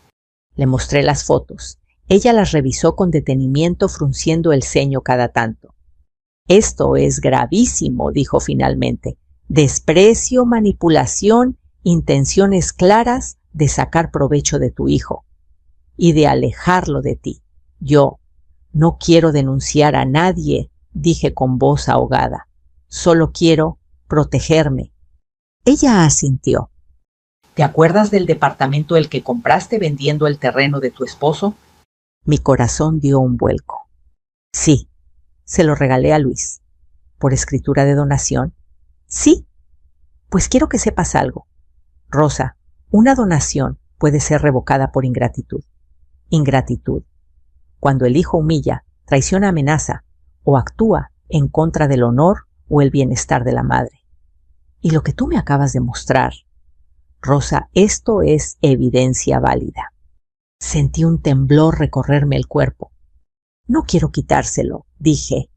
Le mostré las fotos. Ella las revisó con detenimiento, frunciendo el ceño cada tanto. «Esto es gravísimo», dijo finalmente. «Desprecio, manipulación, intenciones claras de sacar provecho de tu hijo y de alejarlo de ti. Yo no quiero denunciar a nadie», dije con voz ahogada. «Solo quiero protegerme». Ella asintió. «¿Te acuerdas del departamento el que compraste vendiendo el terreno de tu esposo?». Mi corazón dio un vuelco. «Sí, se lo regalé a Luis». «¿Por escritura de donación?». «Sí». «Pues quiero que sepas algo. Rosa, una donación puede ser revocada por ingratitud. Ingratitud. Cuando el hijo humilla, traiciona, amenaza o actúa en contra del honor o el bienestar de la madre. Y lo que tú me acabas de mostrar, Rosa, esto es evidencia válida». Sentí un temblor recorrerme el cuerpo. «No quiero quitárselo», dije.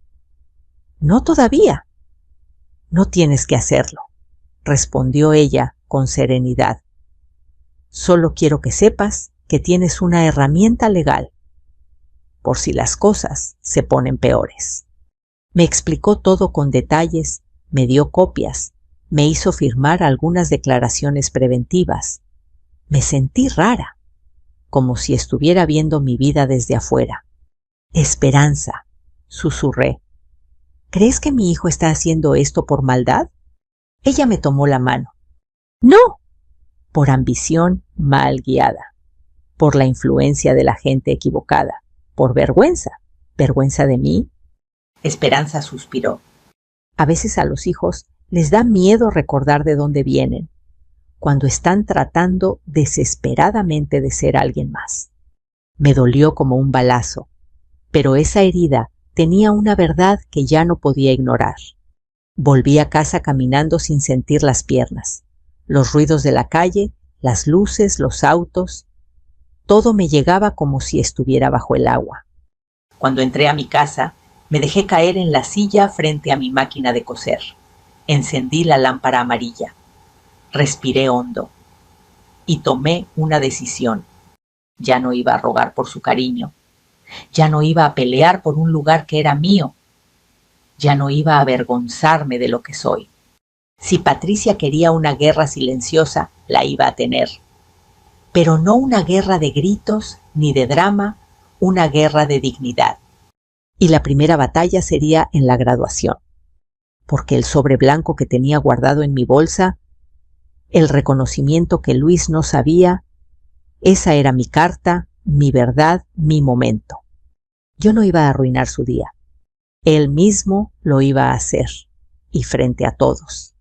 «No todavía». «No tienes que hacerlo», respondió ella con serenidad. «Solo quiero que sepas que tienes una herramienta legal, por si las cosas se ponen peores». Me explicó todo con detalles, me dio copias, me hizo firmar algunas declaraciones preventivas. Me sentí rara, como si estuviera viendo mi vida desde afuera. «Esperanza», susurré. «¿Crees que mi hijo está haciendo esto por maldad?». Ella me tomó la mano. «No». «Por ambición mal guiada, por la influencia de la gente equivocada, por vergüenza». «¿Vergüenza de mí?». Esperanza suspiró. «A veces a los hijos les da miedo recordar de dónde vienen, cuando están tratando desesperadamente de ser alguien más». Me dolió como un balazo, pero esa herida tenía una verdad que ya no podía ignorar. Volví a casa caminando sin sentir las piernas. Los ruidos de la calle, las luces, los autos, todo me llegaba como si estuviera bajo el agua. Cuando entré a mi casa, me dejé caer en la silla frente a mi máquina de coser. Encendí la lámpara amarilla. Respiré hondo y tomé una decisión. Ya no iba a rogar por su cariño. Ya no iba a pelear por un lugar que era mío. Ya no iba a avergonzarme de lo que soy. Si Patricia quería una guerra silenciosa, la iba a tener. Pero no una guerra de gritos ni de drama, una guerra de dignidad. Y la primera batalla sería en la graduación, porque el sobre blanco que tenía guardado en mi bolsa, el reconocimiento que Luis no sabía, esa era mi carta, mi verdad, mi momento. Yo no iba a arruinar su día. Él mismo lo iba a hacer, y frente a todos.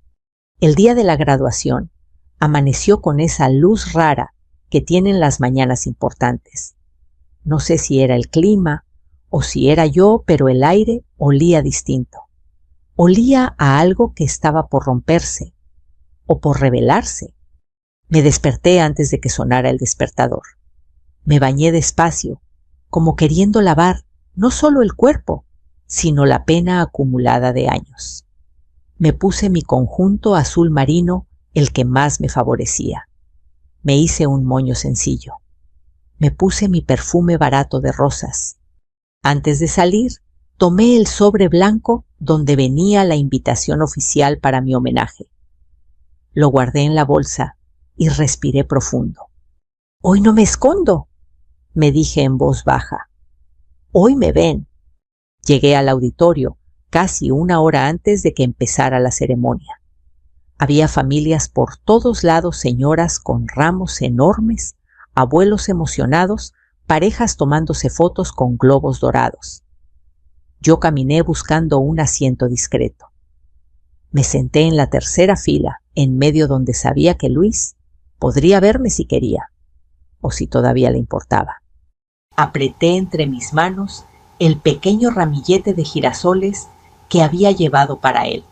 El día de la graduación amaneció con esa luz rara que tienen las mañanas importantes. No sé si era el clima o si era yo, pero el aire olía distinto. Olía a algo que estaba por romperse o por revelarse. Me desperté antes de que sonara el despertador. Me bañé despacio, como queriendo lavar no solo el cuerpo, sino la pena acumulada de años. Me puse mi conjunto azul marino, el que más me favorecía. Me hice un moño sencillo. Me puse mi perfume barato de rosas. Antes de salir, tomé el sobre blanco donde venía la invitación oficial para mi homenaje. Lo guardé en la bolsa y respiré profundo. Hoy no me escondo, me dije en voz baja. Hoy me ven. Llegué al auditorio casi una hora antes de que empezara la ceremonia. Había familias por todos lados, señoras con ramos enormes, abuelos emocionados, parejas tomándose fotos con globos dorados. Yo caminé buscando un asiento discreto. Me senté en la tercera fila, en medio donde sabía que Luis podría verme si quería, o si todavía le importaba. Apreté entre mis manos el pequeño ramillete de girasoles que había llevado para él.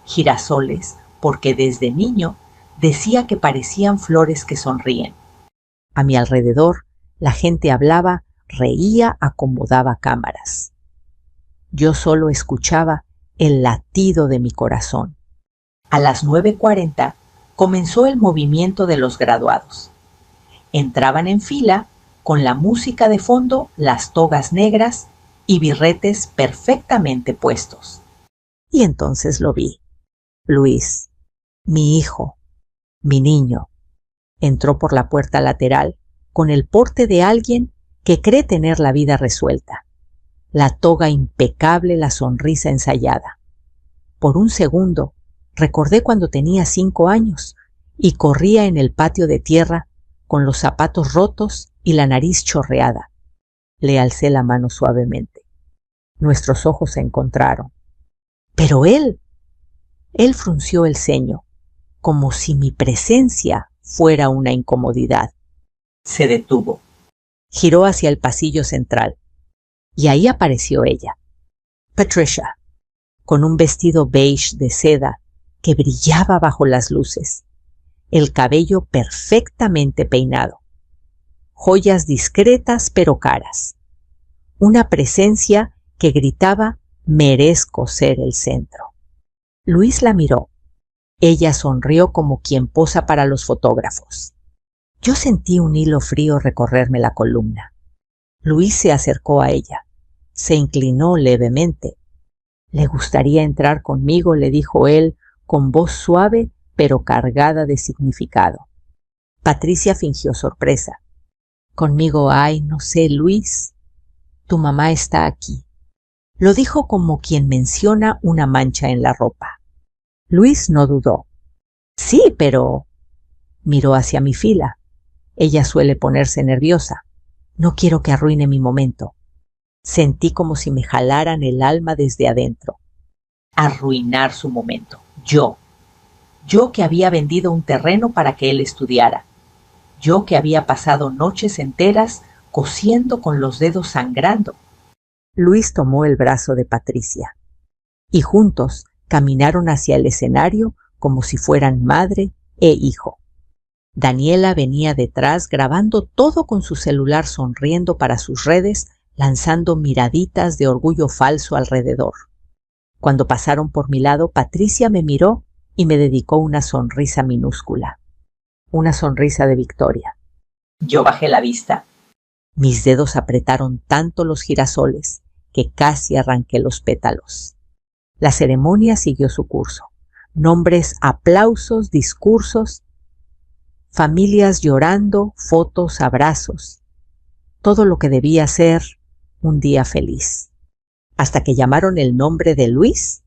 Girasoles porque desde niño decía que parecían flores que sonríen. A mi alrededor la gente hablaba, reía, acomodaba cámaras. Yo solo escuchaba el latido de mi corazón. A las 9:40 comenzó el movimiento de los graduados. Entraban en fila con la música de fondo, las togas negras y birretes perfectamente puestos. Y entonces lo vi. Luis, mi hijo, mi niño, entró por la puerta lateral con el porte de alguien que cree tener la vida resuelta. La toga impecable, la sonrisa ensayada. Por un segundo recordé cuando tenía 5 años y corría en el patio de tierra con los zapatos rotos y la nariz chorreada. Le alcé la mano suavemente. Nuestros ojos se encontraron. Pero él frunció el ceño, como si mi presencia fuera una incomodidad. Se detuvo. Giró hacia el pasillo central. Y ahí apareció ella, Patricia, con un vestido beige de seda que brillaba bajo las luces, el cabello perfectamente peinado, joyas discretas pero caras, una presencia que gritaba: merezco ser el centro. Luis la miró. Ella sonrió como quien posa para los fotógrafos. Yo sentí un hilo frío recorrerme la columna. Luis se acercó a ella. Se inclinó levemente. «¿Le gustaría entrar conmigo?», le dijo él con voz suave pero cargada de significado. Patricia fingió sorpresa. «Conmigo, ay, no sé, Luis. Tu mamá está aquí». Lo dijo como quien menciona una mancha en la ropa. Luis no dudó. «Sí, pero…». Miró hacia mi fila. Ella suele ponerse nerviosa. No quiero que arruine mi momento. Sentí como si me jalaran el alma desde adentro. Arruinar su momento. Yo que había vendido un terreno para que él estudiara. Yo que había pasado noches enteras cosiendo con los dedos sangrando. Luis tomó el brazo de Patricia y juntos caminaron hacia el escenario como si fueran madre e hijo. Daniela venía detrás grabando todo con su celular, sonriendo para sus redes, lanzando miraditas de orgullo falso alrededor. Cuando pasaron por mi lado, Patricia me miró y me dedicó una sonrisa minúscula. Una sonrisa de victoria. Yo bajé la vista. Mis dedos apretaron tanto los girasoles que casi arranqué los pétalos. La ceremonia siguió su curso. Nombres, aplausos, discursos, familias llorando, fotos, abrazos. Todo lo que debía ser un día feliz. Hasta que llamaron el nombre de Luis.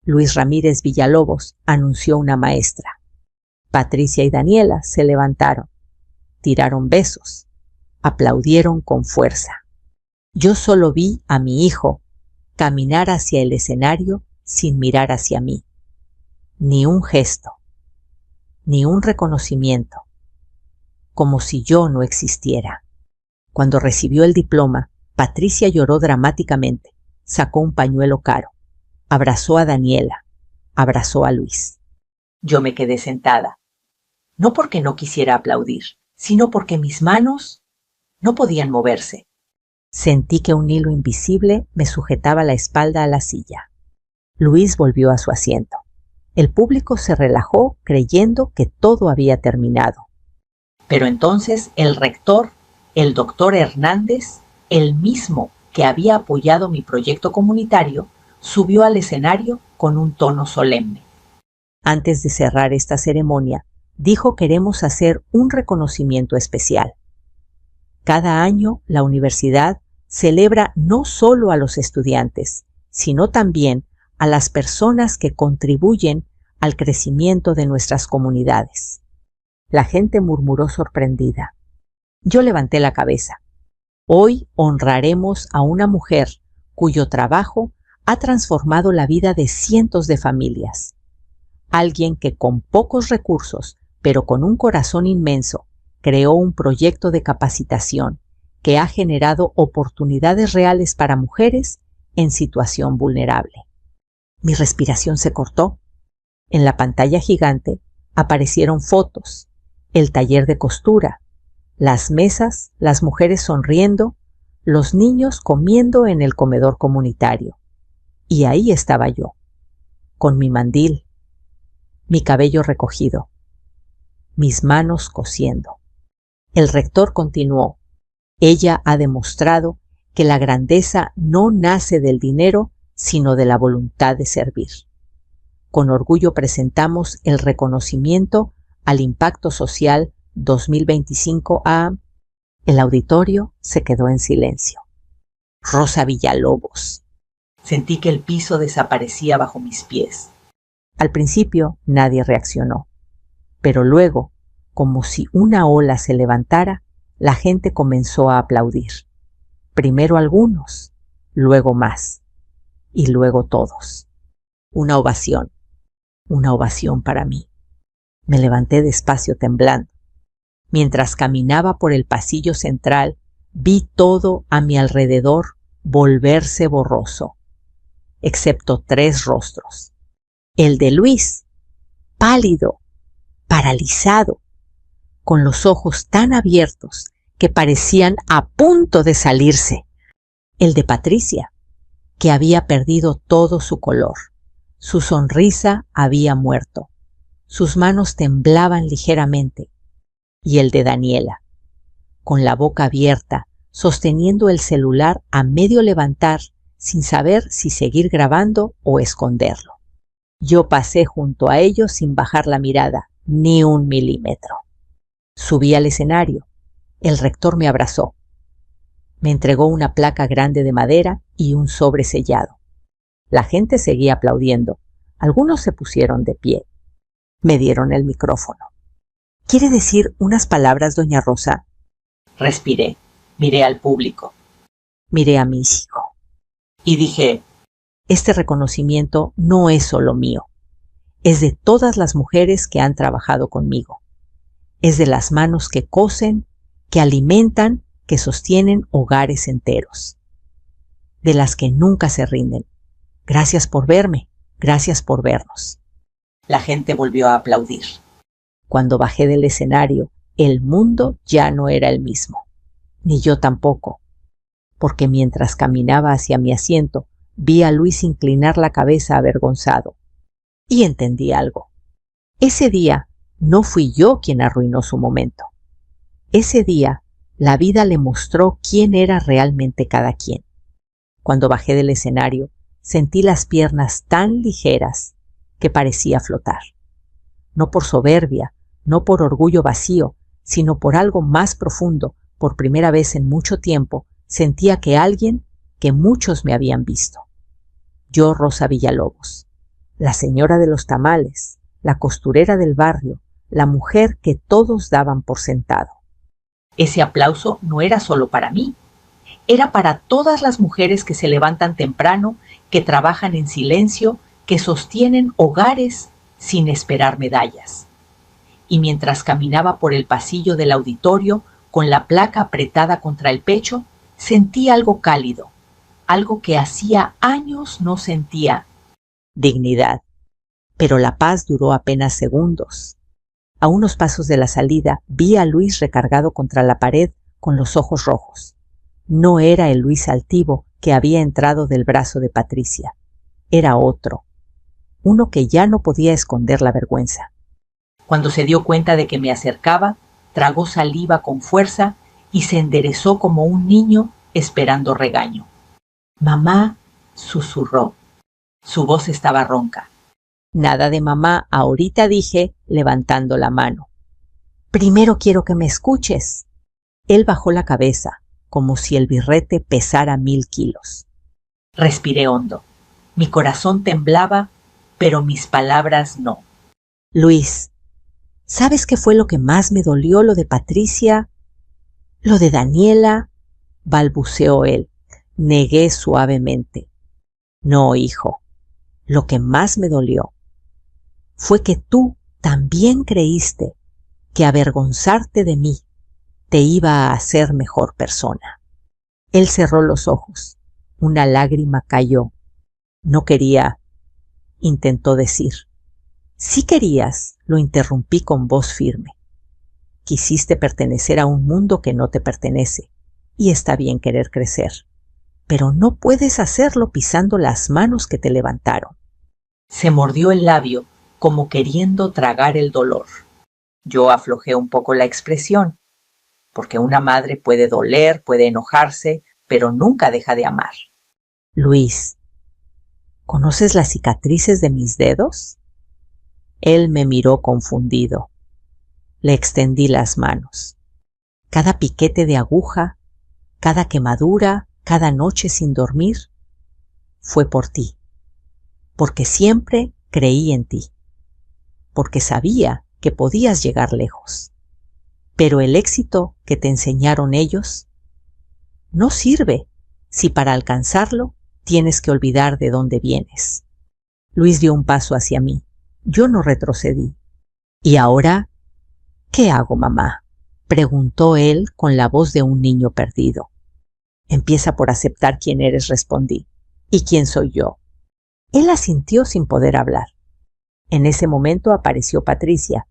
Luis Ramírez Villalobos, anunció una maestra. Patricia y Daniela se levantaron, tiraron besos, aplaudieron con fuerza. Yo solo vi a mi hijo caminar hacia el escenario sin mirar hacia mí. Ni un gesto, ni un reconocimiento, como si yo no existiera. Cuando recibió el diploma, Patricia lloró dramáticamente, sacó un pañuelo caro, abrazó a Daniela, abrazó a Luis. Yo me quedé sentada, no porque no quisiera aplaudir, sino porque mis manos no podían moverse. Sentí que un hilo invisible me sujetaba la espalda a la silla. Luis volvió a su asiento. El público se relajó creyendo que todo había terminado. Pero entonces el rector, el doctor Hernández, el mismo que había apoyado mi proyecto comunitario, subió al escenario con un tono solemne. Antes de cerrar esta ceremonia, dijo: queremos hacer un reconocimiento especial. Cada año la universidad celebra no solo a los estudiantes, sino también a las personas que contribuyen al crecimiento de nuestras comunidades. La gente murmuró sorprendida. Yo levanté la cabeza. Hoy honraremos a una mujer cuyo trabajo ha transformado la vida de cientos de familias. Alguien que con pocos recursos, pero con un corazón inmenso, creó un proyecto de capacitación que ha generado oportunidades reales para mujeres en situación vulnerable. Mi respiración se cortó. En la pantalla gigante aparecieron fotos, el taller de costura, las mesas, las mujeres sonriendo, los niños comiendo en el comedor comunitario. Y ahí estaba yo, con mi mandil, mi cabello recogido, mis manos cosiendo. El rector continuó: ella ha demostrado que la grandeza no nace del dinero, sino de la voluntad de servir. Con orgullo presentamos el reconocimiento al impacto social 2025 a... El auditorio se quedó en silencio. Rosa Villalobos. Sentí que el piso desaparecía bajo mis pies. Al principio nadie reaccionó, pero luego, como si una ola se levantara, la gente comenzó a aplaudir. Primero algunos, luego más, y luego todos. Una ovación para mí. Me levanté despacio temblando. Mientras caminaba por el pasillo central, vi todo a mi alrededor volverse borroso, excepto 3 rostros. El de Luis, pálido, paralizado, con los ojos tan abiertos que parecían a punto de salirse. El de Patricia, que había perdido todo su color. Su sonrisa había muerto. Sus manos temblaban ligeramente. Y el de Daniela, con la boca abierta, sosteniendo el celular a medio levantar, sin saber si seguir grabando o esconderlo. Yo pasé junto a ellos sin bajar la mirada, ni 1 milímetro. Subí al escenario. El rector me abrazó. Me entregó una placa grande de madera y un sobre sellado. La gente seguía aplaudiendo. Algunos se pusieron de pie. Me dieron el micrófono. ¿Quiere decir unas palabras, doña Rosa? Respiré. Miré al público. Miré a mi hijo. Y dije: este reconocimiento no es solo mío. Es de todas las mujeres que han trabajado conmigo. Es de las manos que cosen, que alimentan, que sostienen hogares enteros. De las que nunca se rinden. Gracias por verme, gracias por vernos. La gente volvió a aplaudir. Cuando bajé del escenario, el mundo ya no era el mismo. Ni yo tampoco. Porque mientras caminaba hacia mi asiento, vi a Luis inclinar la cabeza avergonzado. Y entendí algo. Ese día no fui yo quien arruinó su momento. Ese día la vida le mostró quién era realmente cada quien. Cuando bajé del escenario, sentí las piernas tan ligeras que parecía flotar. No por soberbia, no por orgullo vacío, sino por algo más profundo. Por primera vez en mucho tiempo, sentía que muchos me habían visto. Yo, Rosa Villalobos, la señora de los tamales, la costurera del barrio, la mujer que todos daban por sentado. Ese aplauso no era solo para mí, era para todas las mujeres que se levantan temprano, que trabajan en silencio, que sostienen hogares sin esperar medallas. Y mientras caminaba por el pasillo del auditorio, con la placa apretada contra el pecho, sentí algo cálido, algo que hacía años no sentía: dignidad. Pero la paz duró apenas segundos. A unos pasos de la salida, vi a Luis recargado contra la pared con los ojos rojos. No era el Luis altivo que había entrado del brazo de Patricia. Era otro. Uno que ya no podía esconder la vergüenza. Cuando se dio cuenta de que me acercaba, tragó saliva con fuerza y se enderezó como un niño esperando regaño. «Mamá», susurró. Su voz estaba ronca. «Nada de mamá ahorita», dije, levantando la mano. Primero quiero que me escuches. Él bajó la cabeza, como si el birrete pesara 1000 kilos. Respiré hondo. Mi corazón temblaba, pero mis palabras no. Luis, ¿sabes qué fue lo que más me dolió? Lo de Patricia, lo de Daniela, balbuceó él. Negué suavemente. No, hijo, lo que más me dolió fue que tú también creíste que avergonzarte de mí te iba a hacer mejor persona. Él cerró los ojos. Una lágrima cayó. No quería, intentó decir. Sí querías, lo interrumpí con voz firme. Quisiste pertenecer a un mundo que no te pertenece, y está bien querer crecer, pero no puedes hacerlo pisando las manos que te levantaron. Se mordió el labio, como queriendo tragar el dolor. Yo aflojé un poco la expresión, porque una madre puede doler, puede enojarse, pero nunca deja de amar. Luis, ¿conoces las cicatrices de mis dedos? Él me miró confundido. Le extendí las manos. Cada piquete de aguja, cada quemadura, cada noche sin dormir, fue por ti, porque siempre creí en ti, porque sabía que podías llegar lejos. Pero el éxito que te enseñaron ellos no sirve si para alcanzarlo tienes que olvidar de dónde vienes. Luis dio un paso hacia mí. Yo no retrocedí. ¿Y ahora qué hago, mamá?, preguntó él con la voz de un niño perdido. Empieza por aceptar quién eres, respondí. ¿Y quién soy yo? Él asintió sin poder hablar. En ese momento apareció Patricia.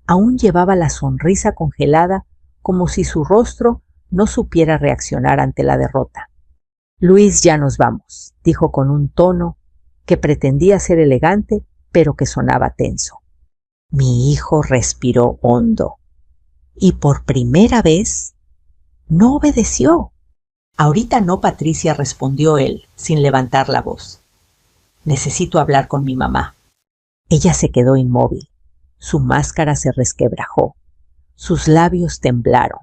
Aún llevaba la sonrisa congelada, como si su rostro no supiera reaccionar ante la derrota. Luis, ya nos vamos, dijo con un tono que pretendía ser elegante, pero que sonaba tenso. Mi hijo respiró hondo y por primera vez no obedeció. Ahorita no, Patricia, respondió él, sin levantar la voz. Necesito hablar con mi mamá. Ella se quedó inmóvil. Su máscara se resquebrajó. Sus labios temblaron.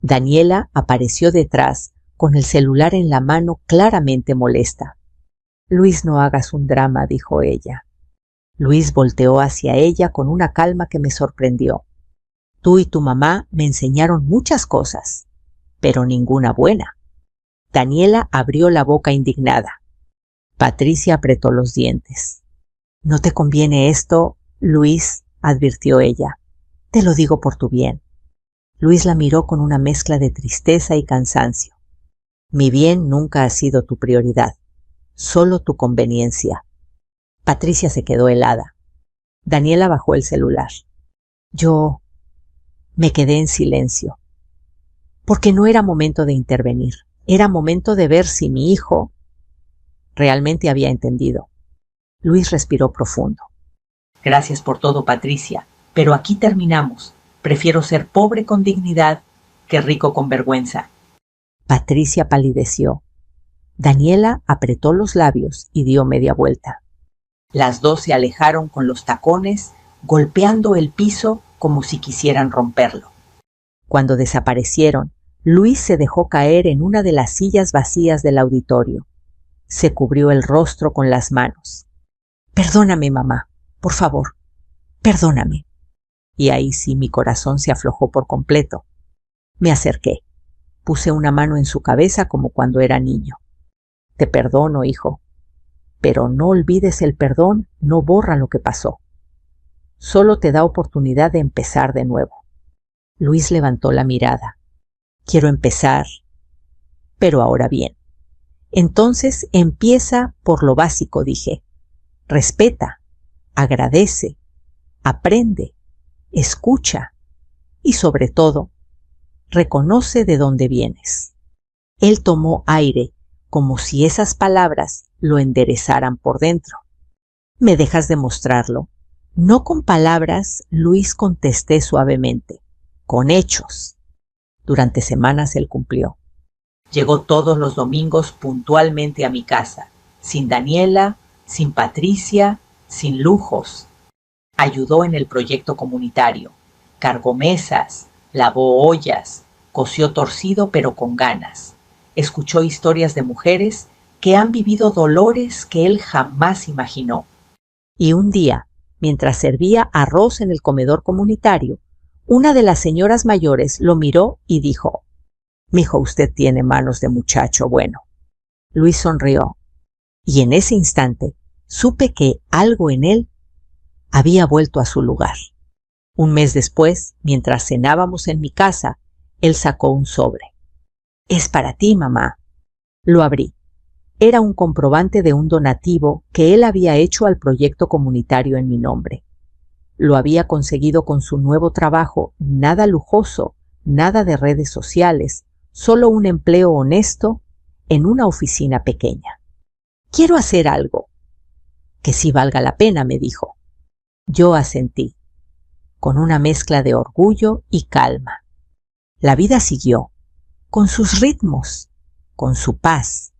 Daniela apareció detrás, con el celular en la mano, claramente molesta. Luis, no hagas un drama, dijo ella. Luis volteó hacia ella con una calma que me sorprendió. Tú y tu mamá me enseñaron muchas cosas, pero ninguna buena. Daniela abrió la boca indignada. Patricia apretó los dientes. No te conviene esto, Luis, advirtió ella. Te lo digo por tu bien. Luis la miró con una mezcla de tristeza y cansancio. Mi bien nunca ha sido tu prioridad, solo tu conveniencia. Patricia se quedó helada. Daniela bajó el celular. Yo me quedé en silencio, porque no era momento de intervenir. Era momento de ver si mi hijo realmente había entendido. Luis respiró profundo. Gracias por todo, Patricia, pero aquí terminamos. Prefiero ser pobre con dignidad que rico con vergüenza. Patricia palideció. Daniela apretó los labios y dio media vuelta. Las dos se alejaron con los tacones, golpeando el piso como si quisieran romperlo. Cuando desaparecieron, Luis se dejó caer en una de las sillas vacías del auditorio. Se cubrió el rostro con las manos. Perdóname, mamá, por favor, perdóname. Y ahí sí mi corazón se aflojó por completo. Me acerqué. Puse una mano en su cabeza como cuando era niño. Te perdono, hijo, pero no olvides, el perdón no borra lo que pasó. Solo te da oportunidad de empezar de nuevo. Luis levantó la mirada. Quiero empezar, pero ahora bien. Entonces empieza por lo básico, dije. Respeta, agradece, aprende, escucha y sobre todo, reconoce de dónde vienes. Él tomó aire, como si esas palabras lo enderezaran por dentro. ¿Me dejas demostrarlo? No con palabras, Luis, contesté suavemente, con hechos. Durante semanas él cumplió. Llegó todos los domingos puntualmente a mi casa, sin Daniela, sin Patricia, sin lujos. Ayudó en el proyecto comunitario. cargó mesas, lavó ollas, cosió torcido pero con ganas. Escuchó historias de mujeres que han vivido dolores que él jamás imaginó. Y un día, mientras servía arroz en el comedor comunitario, una de las señoras mayores lo miró y dijo: «Mijo, usted tiene manos de muchacho bueno». Luis sonrió, y en ese instante supe que algo en él había vuelto a su lugar. Un mes después, mientras cenábamos en mi casa, él sacó un sobre. «Es para ti, mamá». Lo abrí. Era un comprobante de un donativo que él había hecho al proyecto comunitario en mi nombre. Lo había conseguido con su nuevo trabajo, nada lujoso, nada de redes sociales, solo un empleo honesto en una oficina pequeña. «Quiero hacer algo que sí valga la pena», me dijo. Yo asentí, con una mezcla de orgullo y calma. La vida siguió, con sus ritmos, con su paz.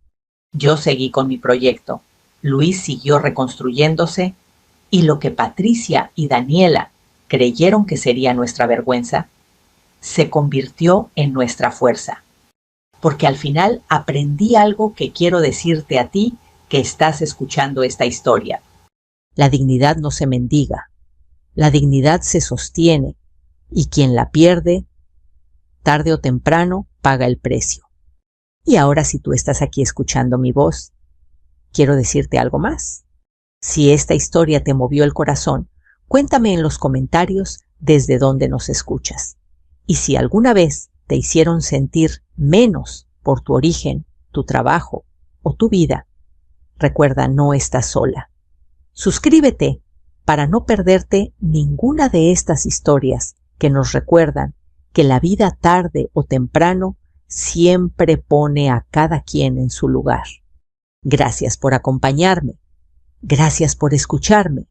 Yo seguí con mi proyecto. Luis siguió reconstruyéndose, y lo que Patricia y Daniela creyeron que sería nuestra vergüenza, se convirtió en nuestra fuerza. Porque al final aprendí algo que quiero decirte a ti que estás escuchando esta historia. La dignidad no se mendiga, la dignidad se sostiene, y quien la pierde, tarde o temprano, paga el precio. Y ahora, si tú estás aquí escuchando mi voz, quiero decirte algo más. Si esta historia te movió el corazón, cuéntame en los comentarios desde dónde nos escuchas. Y si alguna vez te hicieron sentir menos por tu origen, tu trabajo o tu vida, recuerda, no estás sola. Suscríbete para no perderte ninguna de estas historias que nos recuerdan que la vida tarde o temprano siempre pone a cada quien en su lugar. Gracias por acompañarme. Gracias por escucharme.